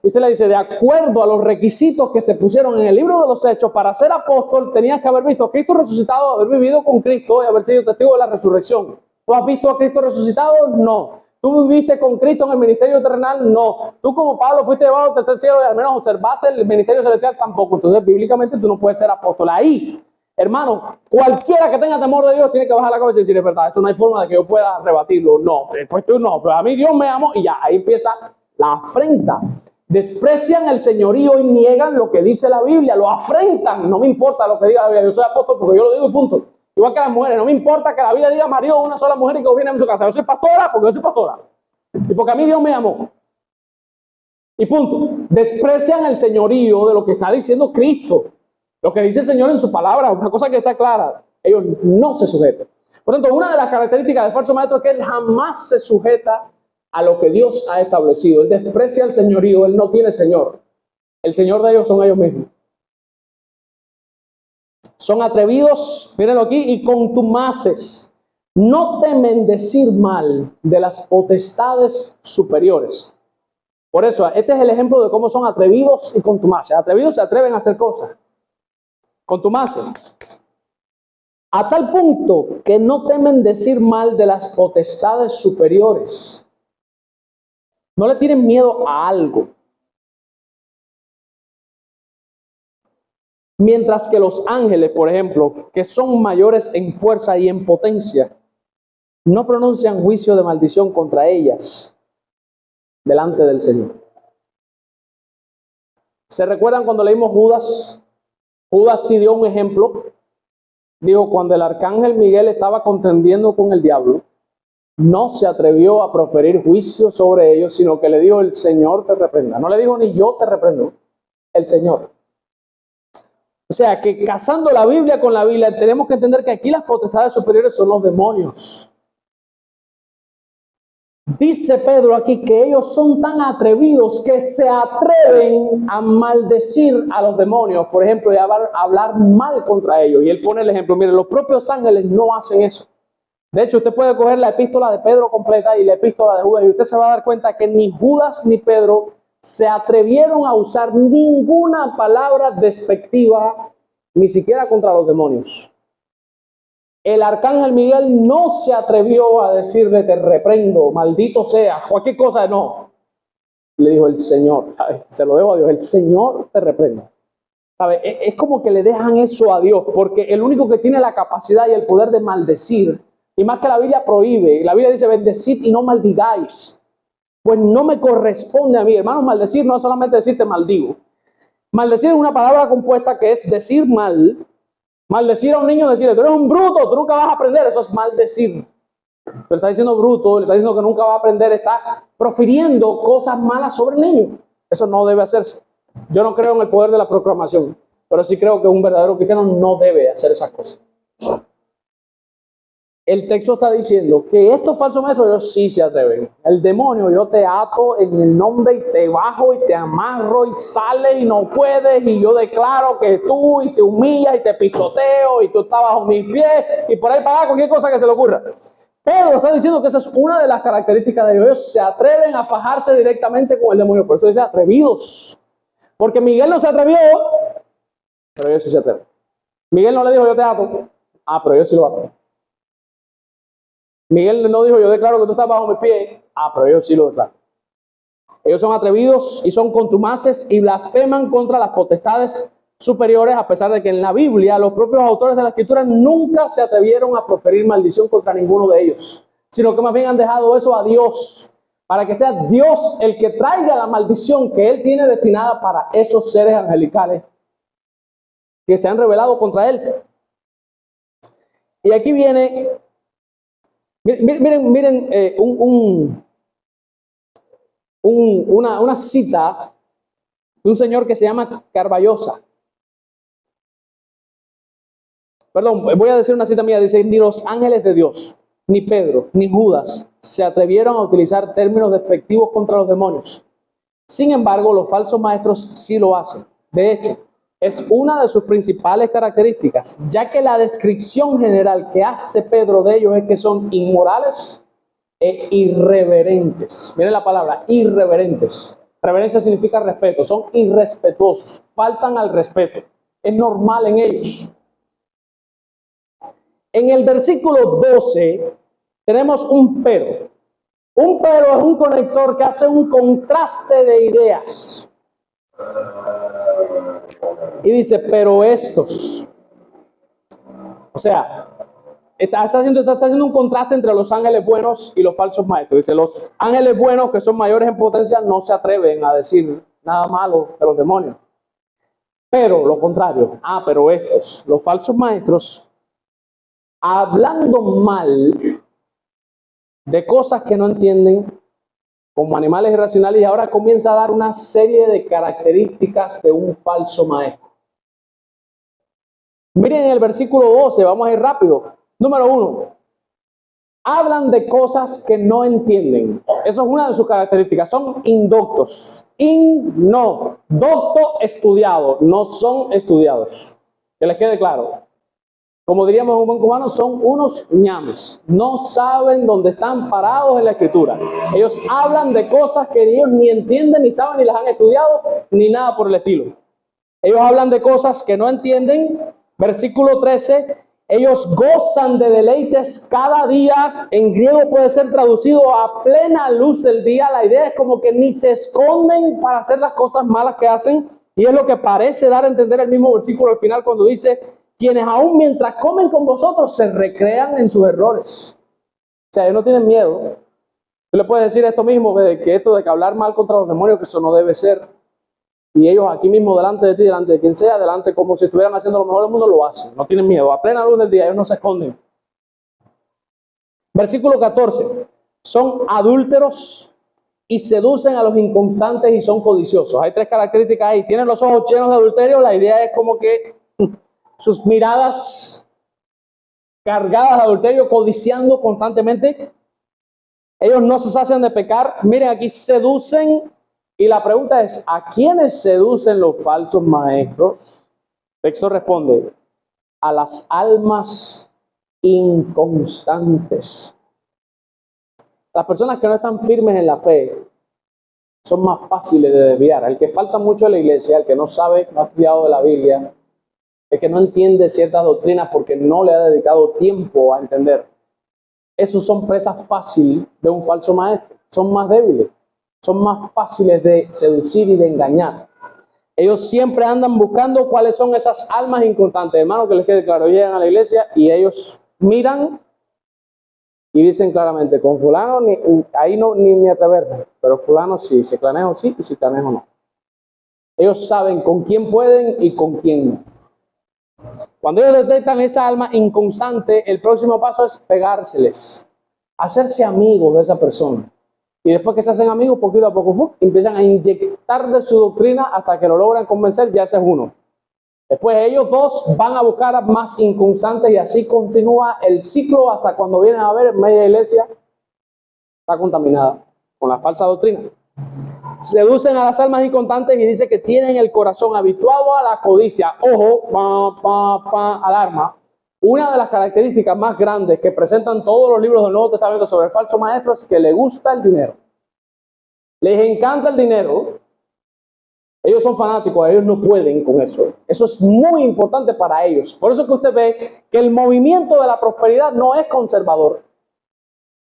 usted le dice, de acuerdo a los requisitos que se pusieron en el libro de los Hechos, para ser apóstol tenías que haber visto a Cristo resucitado, haber vivido con Cristo y haber sido testigo de la resurrección. ¿Tú has visto a Cristo resucitado? No. ¿Tú viviste con Cristo en el ministerio terrenal? No. ¿Tú como Pablo fuiste llevado al tercer cielo y al menos observaste el ministerio celestial? Tampoco. Entonces, bíblicamente, tú no puedes ser apóstol. Ahí Hermano, cualquiera que tenga temor de Dios tiene que bajar la cabeza y decir, es verdad, eso no hay forma de que yo pueda rebatirlo. No, pues tú no, pero a mí Dios me amó y ya, ahí empieza la afrenta. Desprecian el señorío y niegan lo que dice la Biblia, lo afrentan. No me importa lo que diga la Biblia, yo soy apóstol porque yo lo digo y punto. Igual que las mujeres, no me importa que la Biblia diga marido de una sola mujer y que viene en su casa. Yo soy pastora porque yo soy pastora. Y porque a mí Dios me amó. Y punto. Desprecian el señorío de lo que está diciendo Cristo. Lo que dice el Señor en su palabra, una cosa que está clara. Ellos no se sujetan. Por lo tanto, una de las características del falso maestro es que él jamás se sujeta a lo que Dios ha establecido. Él desprecia el señorío, él no tiene señor. El señor de ellos son ellos mismos. Son atrevidos, mírenlo aquí, y contumaces. No temen decir mal de las potestades superiores. Por eso, este es el ejemplo de cómo son atrevidos y contumaces. Atrevidos se atreven a hacer cosas. Contumaces. A tal punto que no temen decir mal de las potestades superiores. No le tienen miedo a algo. Mientras que los ángeles, por ejemplo, que son mayores en fuerza y en potencia, no pronuncian juicio de maldición contra ellas delante del Señor. ¿Se recuerdan cuando leímos Judas? Judas sí dio un ejemplo. Dijo, cuando el arcángel Miguel estaba contendiendo con el diablo, no se atrevió a proferir juicio sobre ellos, sino que le dijo, el Señor te reprenda. No le dijo ni yo te reprendo, el Señor. O sea, que casando la Biblia con la Biblia, tenemos que entender que aquí las potestades superiores son los demonios. Dice Pedro aquí que ellos son tan atrevidos que se atreven a maldecir a los demonios, por ejemplo, y a hablar mal contra ellos. Y él pone el ejemplo, miren, los propios ángeles no hacen eso. De hecho, usted puede coger la epístola de Pedro completa y la epístola de Judas y usted se va a dar cuenta que ni Judas ni Pedro se atrevieron a usar ninguna palabra despectiva, ni siquiera contra los demonios. El arcángel Miguel no se atrevió a decirle, te reprendo, maldito sea, cualquier cosa, no. Le dijo el Señor, ¿sabe? Se lo debo a Dios, el Señor te reprenda. ¿Sabe? Es como que le dejan eso a Dios, porque el único que tiene la capacidad y el poder de maldecir, y más que la Biblia prohíbe, la Biblia dice, bendecid y no maldigáis. Pues no me corresponde a mí, hermanos, maldecir no es solamente decir te maldigo. Maldecir es una palabra compuesta que es decir mal. Maldecir a un niño, decirle, tú eres un bruto, tú nunca vas a aprender, eso es maldecir. Le está diciendo bruto, le está diciendo que nunca va a aprender, está profiriendo cosas malas sobre el niño. Eso no debe hacerse. Yo no creo en el poder de la proclamación, pero sí creo que un verdadero cristiano no debe hacer esas cosas. El texto está diciendo que estos falsos maestros, ellos sí se atreven. El demonio, yo te ato en el nombre y te bajo y te amarro y sale y no puedes y yo declaro que tú y te humillas y te pisoteo y tú estás bajo mis pies y por ahí para cualquier cosa que se le ocurra. Pedro está diciendo que esa es una de las características de ellos. Ellos se atreven a fajarse directamente con el demonio. Por eso dice atrevidos. Porque Miguel no se atrevió, pero ellos sí se atreven. Miguel no le dijo yo te ato. Ah, pero ellos sí lo ato. Miguel no dijo, yo declaro que tú estás bajo mis pies. Ah, pero ellos sí lo declaran. Ellos son atrevidos y son contumaces y blasfeman contra las potestades superiores, a pesar de que en la Biblia los propios autores de la Escritura nunca se atrevieron a proferir maldición contra ninguno de ellos, sino que más bien han dejado eso a Dios, para que sea Dios el que traiga la maldición que Él tiene destinada para esos seres angelicales que se han rebelado contra Él. Y aquí viene... Miren una cita de un señor que se llama Carballosa. Perdón, voy a decir una cita mía. Dice, ni los ángeles de Dios, ni Pedro, ni Judas se atrevieron a utilizar términos despectivos contra los demonios. Sin embargo, los falsos maestros sí lo hacen. De hecho, es una de sus principales características, ya que la descripción general que hace Pedro de ellos es que son inmorales e irreverentes. Miren la palabra, irreverentes. Reverencia significa respeto, son irrespetuosos, faltan al respeto. Es normal en ellos. En el versículo 12 tenemos un pero. Un pero es un conector que hace un contraste de ideas. Y dice, pero estos, O sea, está haciendo un contraste entre los ángeles buenos y los falsos maestros. Dice, los ángeles buenos, que son mayores en potencia, no se atreven a decir nada malo de los demonios. Pero lo contrario, pero estos, los falsos maestros, hablando mal de cosas que no entienden, como animales irracionales, y ahora comienza a dar una serie de características de un falso maestro. Miren en el versículo 12, vamos a ir rápido. Número 1, hablan de cosas que no entienden. Eso es una de sus características. Son indoctos. Docto estudiado, no son estudiados. Que les quede claro. Como diríamos en un buen cubano, son unos ñames. No saben dónde están parados en la escritura. Ellos hablan de cosas que ellos ni entienden, ni saben, ni las han estudiado, ni nada por el estilo. Ellos hablan de cosas que no entienden. Versículo 13, ellos gozan de deleites cada día. En griego puede ser traducido a plena luz del día. La idea es como que ni se esconden para hacer las cosas malas que hacen. Y es lo que parece dar a entender el mismo versículo al final cuando dice, quienes aún mientras comen con vosotros se recrean en sus errores. O sea, ellos no tienen miedo. Tú le puedes decir esto mismo, que esto de que hablar mal contra los demonios, que eso no debe ser. Y ellos aquí mismo, delante de ti, delante de quien sea, delante como si estuvieran haciendo lo mejor del mundo, lo hacen. No tienen miedo. A plena luz del día, ellos no se esconden. Versículo 14. Son adúlteros y seducen a los inconstantes y son codiciosos. Hay tres características ahí. Tienen los ojos llenos de adulterio. La idea es como que sus miradas cargadas de adulterio, codiciando constantemente. Ellos no se sacian de pecar. Miren, aquí seducen. Y la pregunta es, ¿a quiénes seducen los falsos maestros? El texto responde, a las almas inconstantes. Las personas que no están firmes en la fe son más fáciles de desviar. El que falta mucho en la iglesia, el que no sabe, no ha estudiado de la Biblia, el que no entiende ciertas doctrinas porque no le ha dedicado tiempo a entender. Esos son presas fáciles de un falso maestro. Son más débiles. Son más fáciles de seducir y de engañar. Ellos siempre andan buscando cuáles son esas almas inconstantes. Hermano, que les quede claro, llegan a la iglesia y ellos miran y dicen claramente, con fulano ahí no ni atreverme, pero fulano sí, si Clanejo sí y si Clanejo no. Ellos saben con quién pueden y con quién no. Cuando ellos detectan esa alma inconstante, el próximo paso es pegárseles, hacerse amigos de esa persona. Y después que se hacen amigos, poquito a poco, empiezan a inyectar de su doctrina hasta que lo logran convencer, ya ese es uno. Después ellos dos van a buscar a más inconstantes y así continúa el ciclo hasta cuando vienen a ver media iglesia está contaminada con la falsa doctrina. Seducen a las almas inconstantes y dice que tienen el corazón habituado a la codicia. Ojo, alarma. Una de las características más grandes que presentan todos los libros del Nuevo Testamento sobre el falso maestro es que le gusta el dinero. Les encanta el dinero. Ellos son fanáticos, ellos no pueden con eso. Eso es muy importante para ellos. Por eso es que usted ve que el movimiento de la prosperidad no es conservador.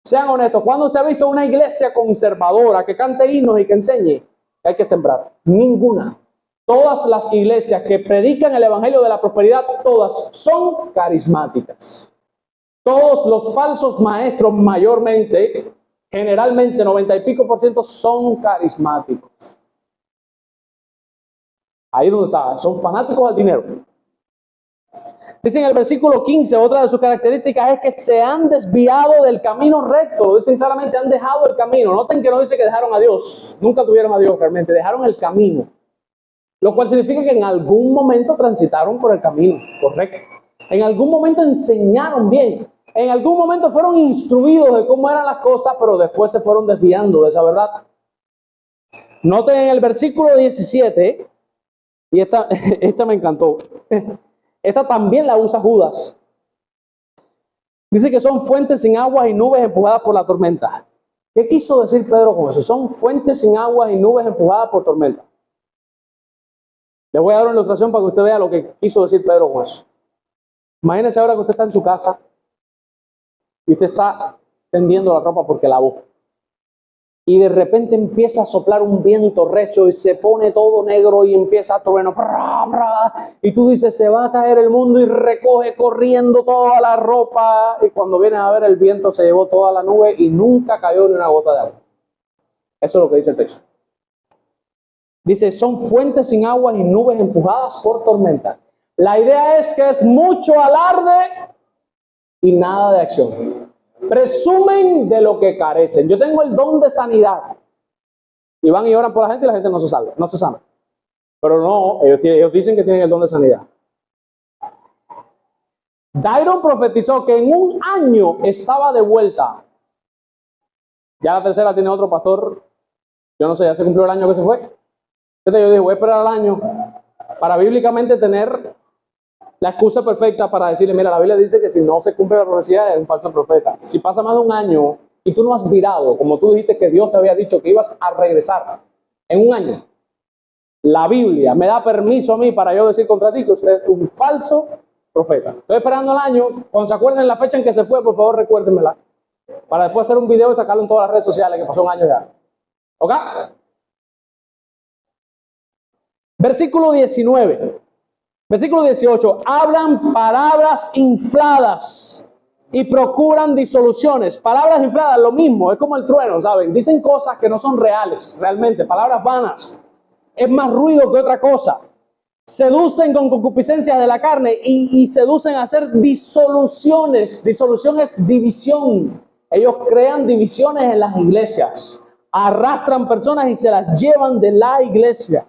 Sean honestos, ¿cuándo usted ha visto una iglesia conservadora que cante himnos y que enseñe? Que hay que sembrar. Ninguna. Todas las iglesias que predican el evangelio de la prosperidad, todas son carismáticas. Todos los falsos maestros mayormente, generalmente 90 y pico % son carismáticos. Ahí donde está, son fanáticos del dinero. Dice en el versículo 15, otra de sus características es que se han desviado del camino recto. Dicen claramente, han dejado el camino. Noten que no dice que dejaron a Dios. Nunca tuvieron a Dios realmente, dejaron el camino. Lo cual significa que en algún momento transitaron por el camino correcto. En algún momento enseñaron bien. En algún momento fueron instruidos de cómo eran las cosas, pero después se fueron desviando de esa verdad. Noten en el versículo 17, y esta me encantó. Esta también la usa Judas. Dice que son fuentes sin aguas y nubes empujadas por la tormenta. ¿Qué quiso decir Pedro con eso? Son fuentes sin aguas y nubes empujadas por tormenta. Les voy a dar una ilustración para que usted vea lo que quiso decir Pedro con eso. Imagínese ahora que usted está en su casa y usted está tendiendo la ropa porque lavó. y de repente empieza a soplar un viento recio y se pone todo negro y empieza a trueno, bra, bra, y tú dices, se va a caer el mundo, y recoge corriendo toda la ropa, y cuando vienes a ver, el viento se llevó toda la nube y nunca cayó ni una gota de agua. Eso es lo que dice el texto. Dice, son fuentes sin agua y nubes empujadas por tormenta. La idea es que es mucho alarde y nada de acción. Presumen de lo que carecen. Yo tengo el don de sanidad. Y van y oran por la gente y la gente no se salva, no se sana. Pero no, ellos dicen que tienen el don de sanidad. Dairon profetizó que en un año estaba de vuelta. Ya la tercera tiene otro pastor. Yo no sé, ya se cumplió el año que se fue. Entonces yo dije, voy a esperar al año para bíblicamente tener la excusa perfecta para decirle, mira, la Biblia dice que si no se cumple la profecía es un falso profeta. Si pasa más de un año y tú no has virado, como tú dijiste que Dios te había dicho que ibas a regresar en un año, la Biblia me da permiso a mí para yo decir contra ti que usted es un falso profeta. Estoy esperando el año. Cuando se acuerden la fecha en que se fue, por favor recuérdenmela, para después hacer un video y sacarlo en todas las redes sociales, que pasó un año ya. ¿Ok? Versículo 19. Versículo 18. Hablan palabras infladas y procuran disoluciones. Palabras infladas, lo mismo, es como el trueno, ¿saben? Dicen cosas que no son reales, realmente, palabras vanas. Es más ruido que otra cosa. Seducen con concupiscencias de la carne y seducen a hacer disoluciones. Disolución es división. Ellos crean divisiones en las iglesias. Arrastran personas y se las llevan de la iglesia.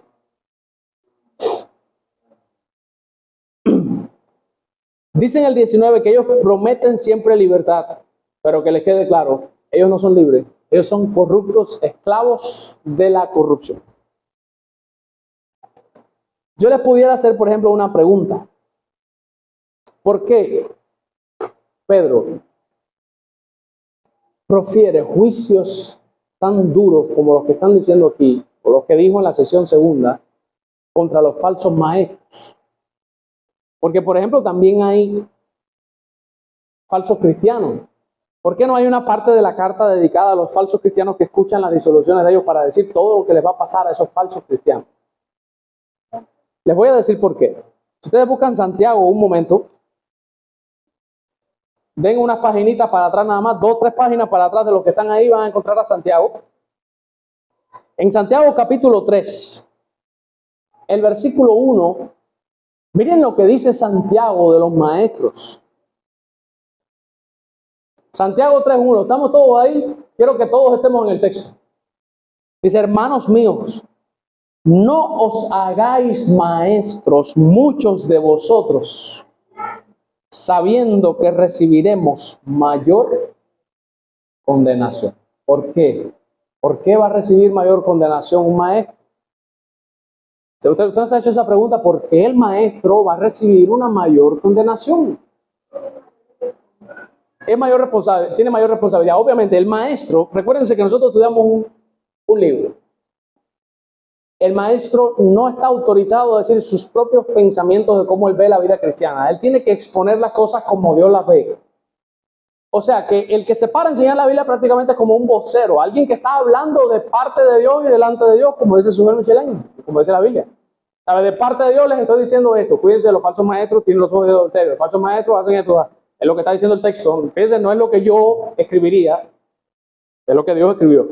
Dicen el 19 que ellos prometen siempre libertad, pero que les quede claro, ellos no son libres, ellos son corruptos, esclavos de la corrupción. Yo les pudiera hacer, por ejemplo, una pregunta. ¿Por qué Pedro profiere juicios tan duros como los que están diciendo aquí, o los que dijo en la sesión segunda, contra los falsos maestros? Porque, por ejemplo, también hay falsos cristianos. ¿Por qué no hay una parte de la carta dedicada a los falsos cristianos que escuchan las disoluciones de ellos para decir todo lo que les va a pasar a esos falsos cristianos? Les voy a decir por qué. Si ustedes buscan Santiago un momento, den unas paginitas para atrás nada más, 2 o 3 páginas para atrás de los que están ahí, van a encontrar a Santiago. En Santiago capítulo 3, el versículo 1, miren lo que dice Santiago de los maestros. Santiago 3:1, ¿estamos todos ahí? Quiero que todos estemos en el texto. Dice, hermanos míos, no os hagáis maestros muchos de vosotros, sabiendo que recibiremos mayor condenación. ¿Por qué? ¿Por qué va a recibir mayor condenación un maestro? Usted se ha hecho esa pregunta, ¿por qué el maestro va a recibir una mayor condenación? Es mayor responsabilidad, tiene mayor responsabilidad. Obviamente, el maestro, recuérdense que nosotros estudiamos un libro. El maestro no está autorizado a decir sus propios pensamientos de cómo él ve la vida cristiana. Él tiene que exponer las cosas como Dios las ve. O sea, que el que se para a enseñar la Biblia prácticamente es como un vocero, alguien que está hablando de parte de Dios y delante de Dios, como dice Sumer Michelin, como dice la Biblia. ¿Sabe? De parte de Dios les estoy diciendo esto. Cuídense, los falsos maestros tienen los ojos de adulterio. Los falsos maestros hacen esto. Es lo que está diciendo el texto. Fíjense, no es lo que yo escribiría, es lo que Dios escribió.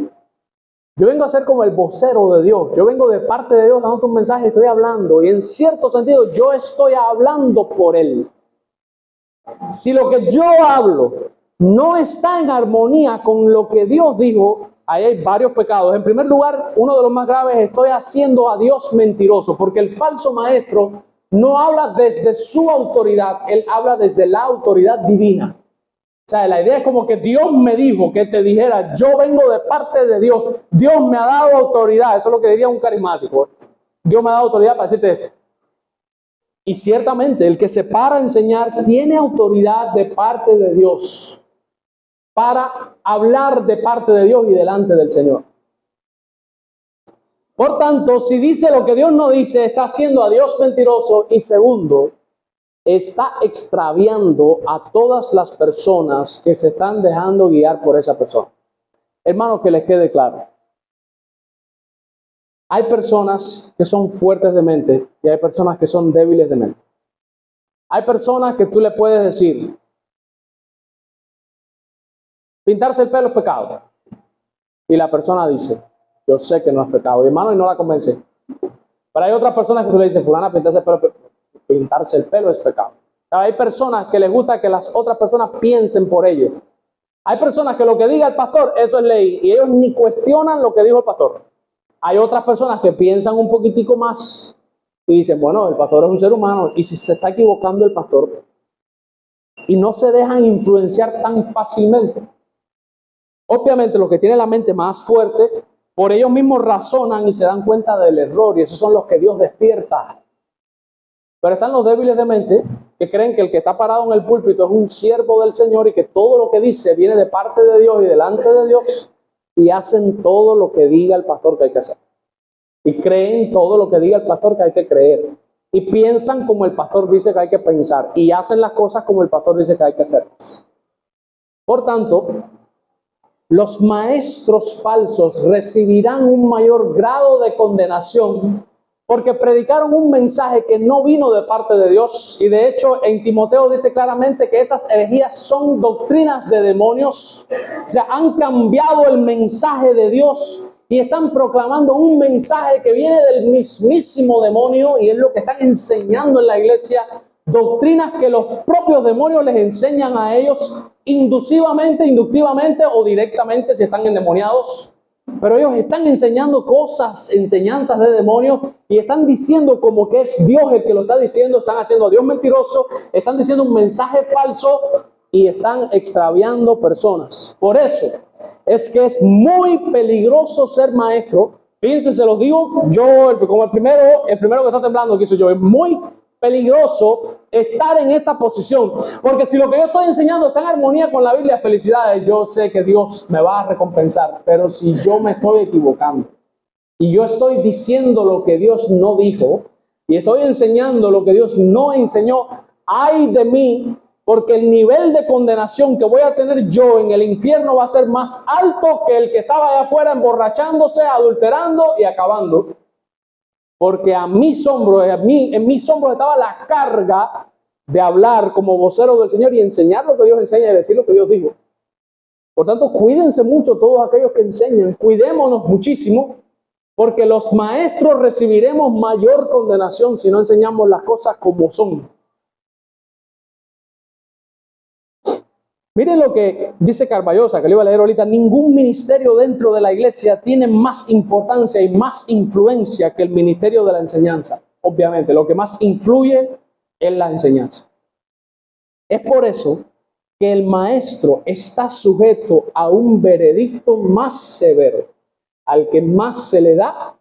Yo vengo a ser como el vocero de Dios. Yo vengo de parte de Dios dándote un mensaje, estoy hablando. Y en cierto sentido, yo estoy hablando por Él. Si lo que yo hablo no está en armonía con lo que Dios dijo, ahí hay varios pecados. En primer lugar, uno de los más graves, estoy haciendo a Dios mentiroso, porque el falso maestro no habla desde su autoridad, él habla desde la autoridad divina. O sea, la idea es como que Dios me dijo que te dijera, yo vengo de parte de Dios, Dios me ha dado autoridad, eso es lo que diría un carismático. Dios me ha dado autoridad para decirte esto. Y ciertamente el que se para a enseñar tiene autoridad de parte de Dios para hablar de parte de Dios y delante del Señor. Por tanto, si dice lo que Dios no dice, está haciendo a Dios mentiroso, y segundo, está extraviando a todas las personas que se están dejando guiar por esa persona. Hermanos, que les quede claro, Hay personas que son fuertes de mente y hay personas que son débiles de mente. Hay personas que tú le puedes decir, pintarse el pelo es pecado. Y la persona dice, yo sé que no es pecado. Y hermano, y no la convence. Pero hay otras personas que tú le dices, fulana, pintarse el pelo es pecado. Hay personas que les gusta que las otras personas piensen por ellos. Hay personas que lo que diga el pastor, eso es ley. Y ellos ni cuestionan lo que dijo el pastor. Hay otras personas que piensan un poquitico más y dicen, bueno, el pastor es un ser humano. Y si se está equivocando el pastor, y no se dejan influenciar tan fácilmente. Obviamente los que tienen la mente más fuerte, por ellos mismos razonan y se dan cuenta del error, y esos son los que Dios despierta. Pero están los débiles de mente, que creen que el que está parado en el púlpito es un siervo del Señor y que todo lo que dice viene de parte de Dios y delante de Dios, y hacen todo lo que diga el pastor que hay que hacer. Y creen todo lo que diga el pastor que hay que creer. Y piensan como el pastor dice que hay que pensar, y hacen las cosas como el pastor dice que hay que hacerlas. Por tanto, los maestros falsos recibirán un mayor grado de condenación porque predicaron un mensaje que no vino de parte de Dios. Y de hecho en Timoteo dice claramente que esas herejías son doctrinas de demonios. O sea, han cambiado el mensaje de Dios y están proclamando un mensaje que viene del mismísimo demonio, y es lo que están enseñando en la iglesia. Doctrinas que los propios demonios les enseñan a ellos inductivamente o directamente si están endemoniados. Pero ellos están enseñando cosas, enseñanzas de demonios, y están diciendo como que es Dios el que lo está diciendo. Están haciendo a Dios mentiroso, están diciendo un mensaje falso y están extraviando personas. Por eso es que es muy peligroso ser maestro. Fíjense, se los digo yo, como el primero que está temblando, que soy yo. Es muy peligroso estar en esta posición, porque si lo que yo estoy enseñando está en armonía con la Biblia, felicidades, yo sé que Dios me va a recompensar. Pero si yo me estoy equivocando y yo estoy diciendo lo que Dios no dijo y estoy enseñando lo que Dios no enseñó, ay de mí, porque el nivel de condenación que voy a tener yo en el infierno va a ser más alto que el que estaba allá afuera emborrachándose, adulterando y acabando. Porque en mis hombros estaba la carga de hablar como vocero del Señor y enseñar lo que Dios enseña y decir lo que Dios dijo. Por tanto, cuídense mucho todos aquellos que enseñan, cuidémonos muchísimo, porque los maestros recibiremos mayor condenación si no enseñamos las cosas como son. Miren lo que dice Carballosa, que le iba a leer ahorita. Ningún ministerio dentro de la iglesia tiene más importancia y más influencia que el ministerio de la enseñanza. Obviamente, lo que más influye es la enseñanza. Es por eso que el maestro está sujeto a un veredicto más severo. Al que más se le da,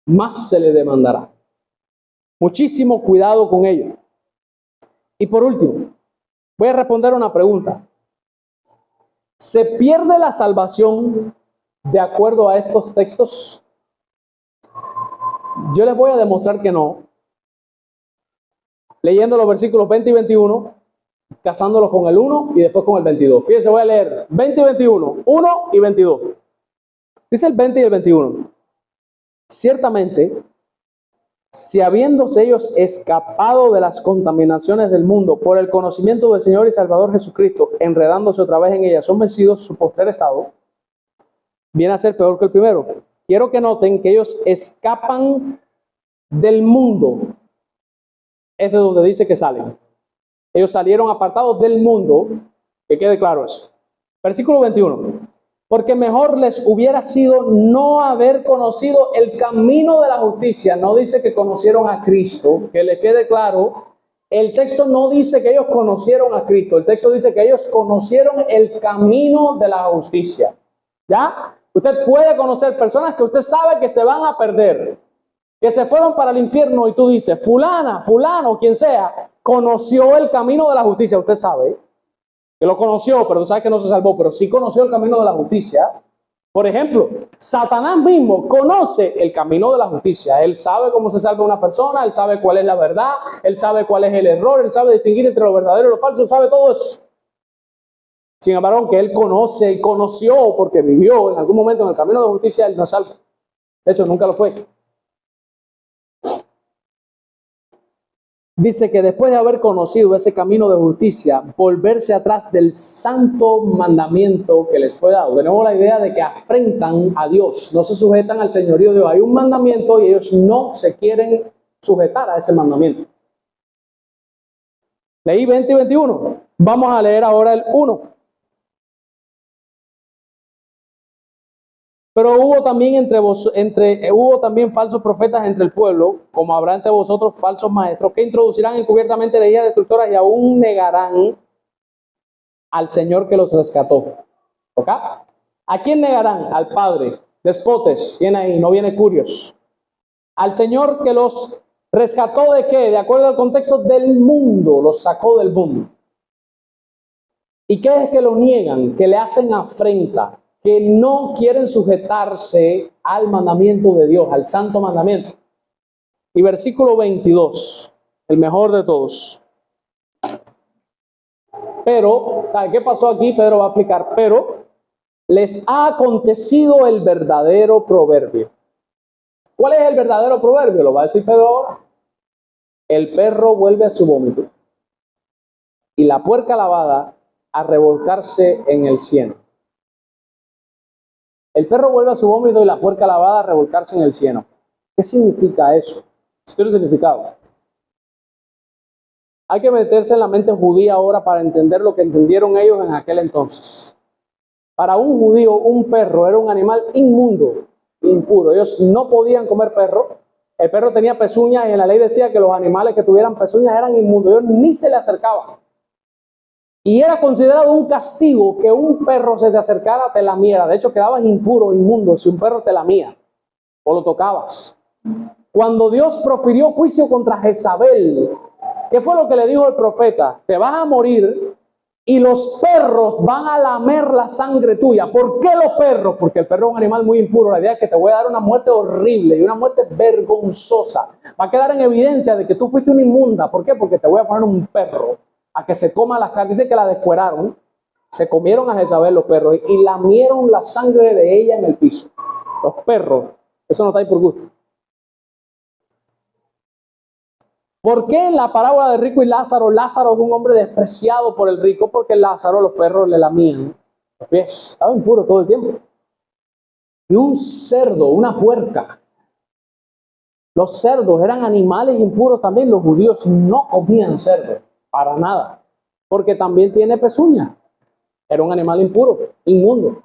más se le demandará. Muchísimo cuidado con ello. Y por último, voy a responder una pregunta. ¿Se pierde la salvación de acuerdo a estos textos? Yo les voy a demostrar que no, leyendo los versículos 20 y 21, casándolos con el 1 y después con el 22. Fíjense, voy a leer 20 y 21, 1 y 22. Dice el 20 y el 21. Ciertamente, si habiéndose ellos escapado de las contaminaciones del mundo por el conocimiento del Señor y Salvador Jesucristo, enredándose otra vez en ellas, son vencidos, su postrer estado viene a ser peor que el primero. Quiero que noten que ellos escapan del mundo. Es de donde dice que salen. Ellos salieron apartados del mundo, que quede claro eso. Versículo 21. Porque mejor les hubiera sido no haber conocido el camino de la justicia. No dice que conocieron a Cristo, que le quede claro. El texto no dice que ellos conocieron a Cristo. El texto dice que ellos conocieron el camino de la justicia. ¿Ya? Usted puede conocer personas que usted sabe que se van a perder, que se fueron para el infierno, y tú dices, fulana, fulano, quien sea, conoció el camino de la justicia. Usted sabe que lo conoció, pero tú sabes que no se salvó, pero sí conoció el camino de la justicia. Por ejemplo, Satanás mismo conoce el camino de la justicia. Él sabe cómo se salva una persona, él sabe cuál es la verdad, él sabe cuál es el error, él sabe distinguir entre lo verdadero y lo falso, él sabe todo eso. Sin embargo, que él conoce y conoció porque vivió en algún momento en el camino de la justicia, él no es salvo. De hecho, nunca lo fue. dice que después de haber conocido ese camino de justicia, volverse atrás del santo mandamiento que les fue dado. De nuevo la idea de que afrentan a Dios, no se sujetan al señorío de Dios. Hay un mandamiento y ellos no se quieren sujetar a ese mandamiento. Leí 20 y 21. Vamos a leer ahora el 1. Pero hubo también falsos profetas entre el pueblo, como habrá entre vosotros falsos maestros, que introducirán encubiertamente herejías destructoras y aún negarán al Señor que los rescató. ¿Ok? ¿A quién negarán? Al Padre. Despotes, viene ahí, no viene curios. Al Señor que los rescató ¿de qué? De acuerdo al contexto del mundo, los sacó del mundo. ¿Y qué es que lo niegan? Que le hacen afrenta, que no quieren sujetarse al mandamiento de Dios, al santo mandamiento. Y versículo 22, el mejor de todos. Pero, ¿sabe qué pasó aquí? Pedro va a explicar, pero les ha acontecido el verdadero proverbio. ¿Cuál es el verdadero proverbio? Lo va a decir Pedro ahora. El perro vuelve a su vómito y la puerca lavada a revolcarse en el cieno. El perro vuelve a su vómito y la puerca lavada a revolcarse en el cieno. ¿Qué significa eso? Esto es el significado. Hay que meterse en la mente judía ahora para entender lo que entendieron ellos en aquel entonces. Para un judío, un perro era un animal inmundo, impuro. Ellos no podían comer perro. El perro tenía pezuñas y en la ley decía que los animales que tuvieran pezuñas eran inmundos. Ellos ni se le acercaban. Y era considerado un castigo que un perro se te acercara, te lamiera. De hecho, quedabas impuro, inmundo, si un perro te lamía o lo tocabas. Cuando Dios profirió juicio contra Jezabel, ¿qué fue lo que le dijo el profeta? Te vas a morir y los perros van a lamer la sangre tuya. ¿Por qué los perros? Porque el perro es un animal muy impuro. La idea es que te voy a dar una muerte horrible y una muerte vergonzosa. Va a quedar en evidencia de que tú fuiste una inmunda. ¿Por qué? Porque te voy a poner un perro a que se coma las carnes. Dice que la descueraron, se comieron a Jezabel los perros y lamieron la sangre de ella en el piso. Los perros, eso no está ahí por gusto. ¿Por qué en la parábola de rico y Lázaro, Lázaro es un hombre despreciado por el rico? Porque Lázaro los perros le lamían los pies, estaba impuro todo el tiempo. Y un cerdo, una puerca. Los cerdos eran animales impuros también. Los judíos no comían cerdo. Para nada, porque también tiene pezuña. Era un animal impuro, inmundo.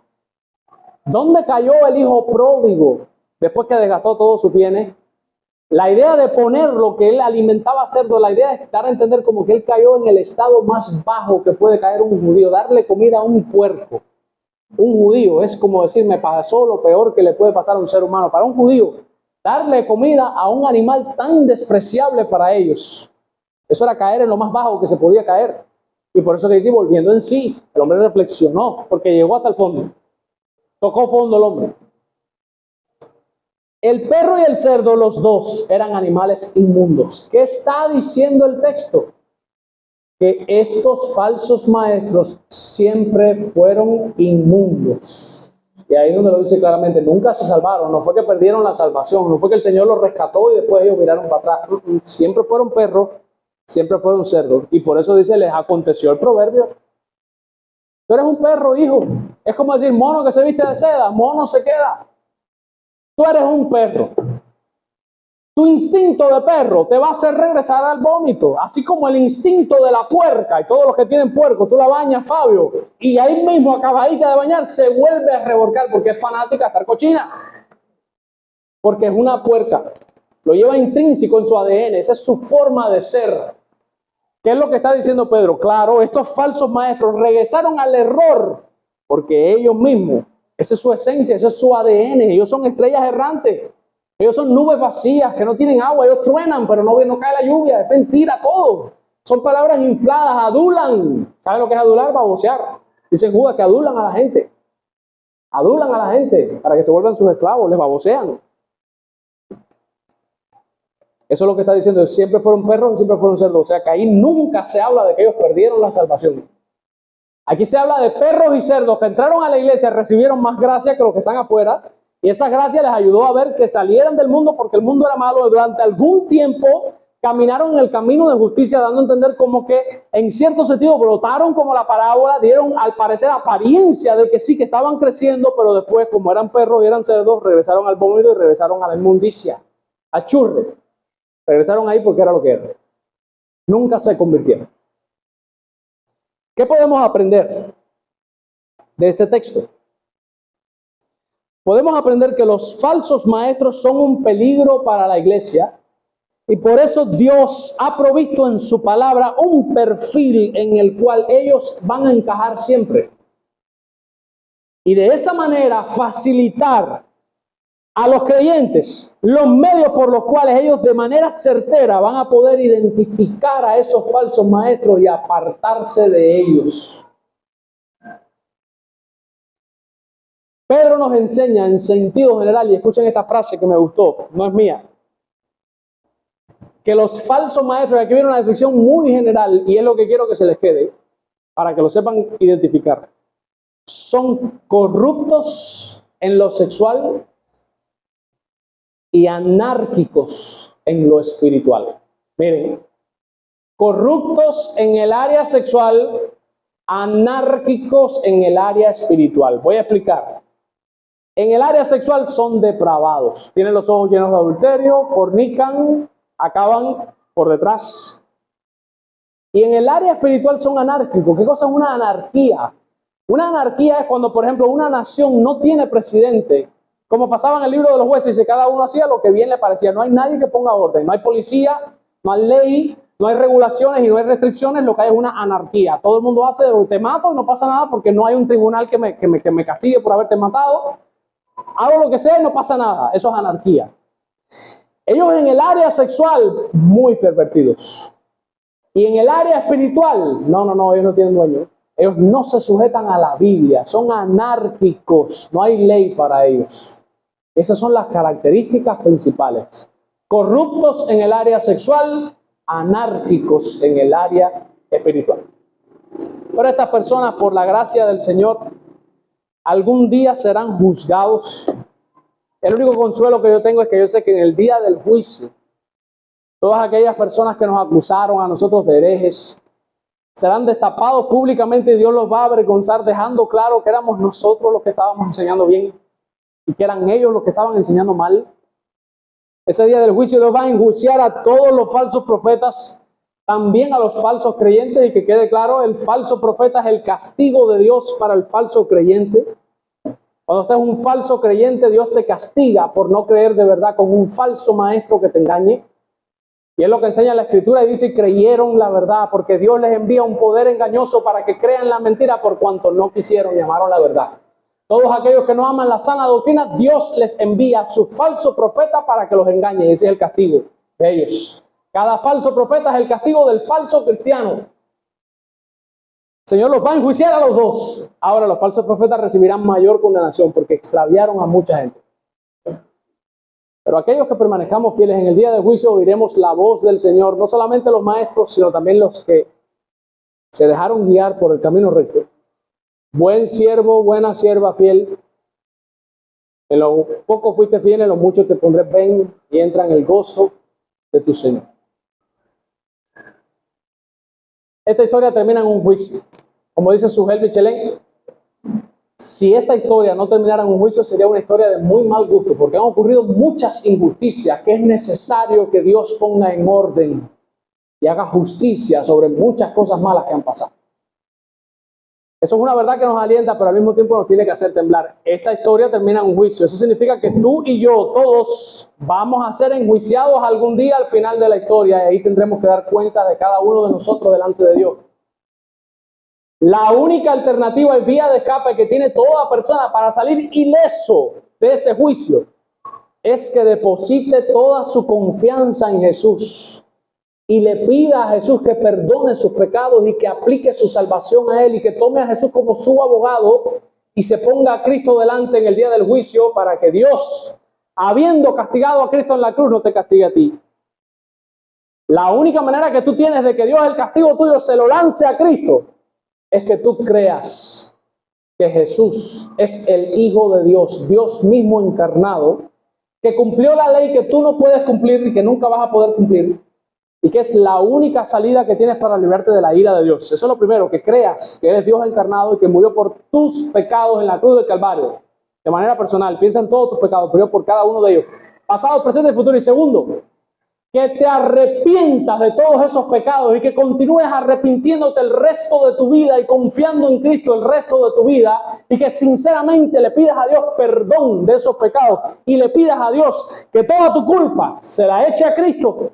¿Dónde cayó el hijo pródigo después que desgastó todos sus bienes? La idea de poner lo que él alimentaba cerdo, la idea es dar a entender como que él cayó en el estado más bajo que puede caer un judío, darle comida a un puerco. Un judío es como decir, me pasó lo peor que le puede pasar a un ser humano. Para un judío, darle comida a un animal tan despreciable para ellos, eso era caer en lo más bajo que se podía caer. Y por eso que dice, volviendo en sí, el hombre reflexionó, porque llegó hasta el fondo. Tocó fondo el hombre. El perro y el cerdo, los dos, eran animales inmundos. ¿Qué está diciendo el texto? Que estos falsos maestros siempre fueron inmundos. Y ahí es donde lo dice claramente, nunca se salvaron. No fue que perdieron la salvación, no fue que el Señor los rescató y después ellos miraron para atrás. Siempre fueron perros. Siempre fue un cerdo. Y por eso dice, les aconteció el proverbio. Tú eres un perro, hijo. Es como decir, mono que se viste de seda, mono se queda. Tú eres un perro. Tu instinto de perro te va a hacer regresar al vómito. Así como el instinto de la puerca. Y todos los que tienen puerco, tú la bañas, Fabio. Y ahí mismo, acabadita de bañar, se vuelve a revolcar porque es fanática de estar cochina. Porque es una puerca. Lo lleva intrínseco en su ADN, esa es su forma de ser. ¿Qué es lo que está diciendo Pedro? Claro, estos falsos maestros regresaron al error, porque ellos mismos, esa es su esencia, ese es su ADN, ellos son estrellas errantes, ellos son nubes vacías que no tienen agua, ellos truenan, pero no cae la lluvia, es mentira todo. Son palabras infladas, adulan. ¿Saben lo que es adular? Babosear. Dicen Judas que adulan a la gente. Adulan a la gente para que se vuelvan sus esclavos, les babosean. Eso es lo que está diciendo, siempre fueron perros y siempre fueron cerdos. O sea que ahí nunca se habla de que ellos perdieron la salvación. Aquí se habla de perros y cerdos que entraron a la iglesia, recibieron más gracia que los que están afuera. Y esa gracia les ayudó a ver que salieran del mundo porque el mundo era malo. Durante algún tiempo caminaron en el camino de justicia, dando a entender como que en cierto sentido brotaron como la parábola, dieron al parecer apariencia de que sí, que estaban creciendo, pero después como eran perros y eran cerdos, regresaron al vómito y regresaron a la inmundicia, a churre. Regresaron ahí porque era lo que era. Nunca se convirtieron. ¿Qué podemos aprender de este texto? Podemos aprender que los falsos maestros son un peligro para la iglesia y por eso Dios ha provisto en su palabra un perfil en el cual ellos van a encajar siempre. Y de esa manera facilitar a los creyentes los medios por los cuales ellos de manera certera van a poder identificar a esos falsos maestros y apartarse de ellos. Pedro nos enseña en sentido general, y escuchen esta frase que me gustó, no es mía, que los falsos maestros, aquí viene una descripción muy general y es lo que quiero que se les quede para que lo sepan identificar, son corruptos en lo sexual y anárquicos en lo espiritual. Miren, corruptos en el área sexual, anárquicos en el área espiritual. Voy a explicar. En el área sexual son depravados, tienen los ojos llenos de adulterio, fornican, acaban por detrás. Y en el área espiritual son anárquicos. ¿Qué cosa es una anarquía? Una anarquía es cuando, por ejemplo, una nación no tiene presidente, como pasaba en el libro de los jueces, y cada uno hacía lo que bien le parecía. No hay nadie que ponga orden, no hay policía, no hay ley, no hay regulaciones y no hay restricciones. Lo que hay es una anarquía. Todo el mundo hace, te mato y no pasa nada porque no hay un tribunal que me castigue por haberte matado. Hago lo que sea y no pasa nada. Eso es anarquía. Ellos en el área sexual, muy pervertidos. Y en el área espiritual, no, ellos no tienen dueño. Ellos no se sujetan a la Biblia, son anárquicos, no hay ley para ellos. Esas son las características principales. Corruptos en el área sexual, anárquicos en el área espiritual. Pero estas personas, por la gracia del Señor, algún día serán juzgados. El único consuelo que yo tengo es que yo sé que en el día del juicio, todas aquellas personas que nos acusaron a nosotros de herejes, serán destapados públicamente y Dios los va a avergonzar, dejando claro que éramos nosotros los que estábamos enseñando bien y que eran ellos los que estaban enseñando mal. Ese día del juicio Dios va a enjuiciar a todos los falsos profetas, también a los falsos creyentes, y que quede claro, el falso profeta es el castigo de Dios para el falso creyente. Cuando usted es un falso creyente, Dios te castiga por no creer de verdad con un falso maestro que te engañe. Y es lo que enseña la Escritura y dice, creyeron la verdad, porque Dios les envía un poder engañoso para que crean la mentira por cuanto no quisieron y amaron la verdad. Todos aquellos que no aman la sana doctrina, Dios les envía a su falso profeta para que los engañe. Ese es el castigo de ellos. Cada falso profeta es el castigo del falso cristiano. El Señor los va a enjuiciar a los dos. Ahora los falsos profetas recibirán mayor condenación porque extraviaron a mucha gente. Pero aquellos que permanezcamos fieles en el día del juicio oiremos la voz del Señor, no solamente los maestros, sino también los que se dejaron guiar por el camino recto. Buen siervo, buena sierva fiel. En lo poco fuiste fiel, en lo mucho te pondré, ven y entra en el gozo de tu Señor. Esta historia termina en un juicio. Como dice Sujel Michelén, si esta historia no terminara en un juicio, sería una historia de muy mal gusto, porque han ocurrido muchas injusticias que es necesario que Dios ponga en orden y haga justicia sobre muchas cosas malas que han pasado. Eso es una verdad que nos alienta, pero al mismo tiempo nos tiene que hacer temblar. Esta historia termina en un juicio. Eso significa que tú y yo, todos, vamos a ser enjuiciados algún día al final de la historia, y ahí tendremos que dar cuenta de cada uno de nosotros delante de Dios. La única alternativa y vía de escape que tiene toda persona para salir ileso de ese juicio es que deposite toda su confianza en Jesús y le pida a Jesús que perdone sus pecados y que aplique su salvación a Él y que tome a Jesús como su abogado y se ponga a Cristo delante en el día del juicio para que Dios, habiendo castigado a Cristo en la cruz, no te castigue a ti. La única manera que tú tienes de que Dios el castigo tuyo se lo lance a Cristo es que tú creas que Jesús es el Hijo de Dios, Dios mismo encarnado, que cumplió la ley que tú no puedes cumplir y que nunca vas a poder cumplir, y que es la única salida que tienes para librarte de la ira de Dios. Eso es lo primero, que creas que eres Dios encarnado y que murió por tus pecados en la cruz del Calvario. De manera personal, piensa en todos tus pecados, murió por cada uno de ellos. Pasado, presente y futuro. Y segundo, que te arrepientas de todos esos pecados y que continúes arrepintiéndote el resto de tu vida y confiando en Cristo el resto de tu vida y que sinceramente le pidas a Dios perdón de esos pecados y le pidas a Dios que toda tu culpa se la eche a Cristo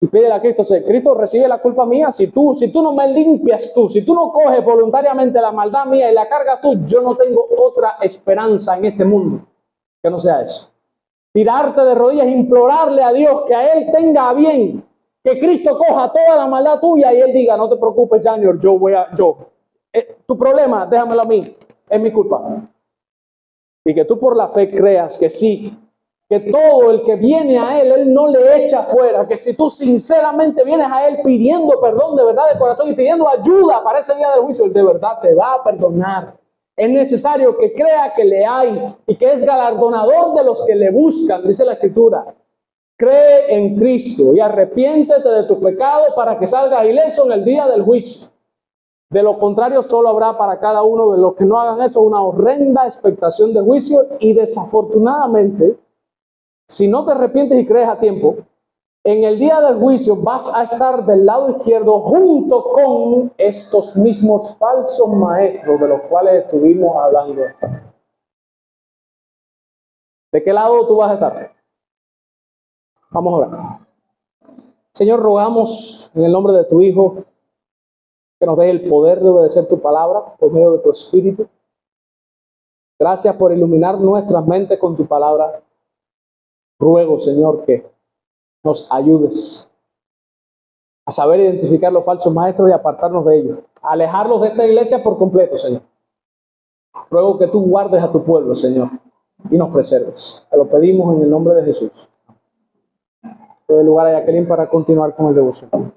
y pídele a Cristo, Cristo recibe la culpa mía, si tú no me limpias tú, si tú no coges voluntariamente la maldad mía y la cargas tú, yo no tengo otra esperanza en este mundo que no sea eso. Tirarte de rodillas, implorarle a Dios que a Él tenga bien, que Cristo coja toda la maldad tuya y Él diga, no te preocupes, Junior, tu problema, déjamelo a mí, es mi culpa. Y que tú por la fe creas que sí, que todo el que viene a Él no le echa fuera, que si tú sinceramente vienes a Él pidiendo perdón de verdad de corazón y pidiendo ayuda para ese día del juicio, Él de verdad te va a perdonar. Es necesario que crea que le hay y que es galardonador de los que le buscan, dice la Escritura. Cree en Cristo y arrepiéntete de tu pecado para que salgas ileso en el día del juicio. De lo contrario, solo habrá para cada uno de los que no hagan eso una horrenda expectación de juicio y desafortunadamente, si no te arrepientes y crees a tiempo, en el día del juicio vas a estar del lado izquierdo junto con estos mismos falsos maestros de los cuales estuvimos hablando. ¿De qué lado tú vas a estar? Vamos a orar. Señor, rogamos en el nombre de tu Hijo que nos dé el poder de obedecer tu palabra por medio de tu Espíritu. Gracias por iluminar nuestras mentes con tu palabra. Ruego, Señor, que nos ayudes a saber identificar los falsos maestros y apartarnos de ellos, a alejarlos de esta iglesia por completo, Señor. Ruego que tú guardes a tu pueblo, Señor, y nos preserves. Te lo pedimos en el nombre de Jesús. Doy lugar a Jacqueline para continuar con el devoción.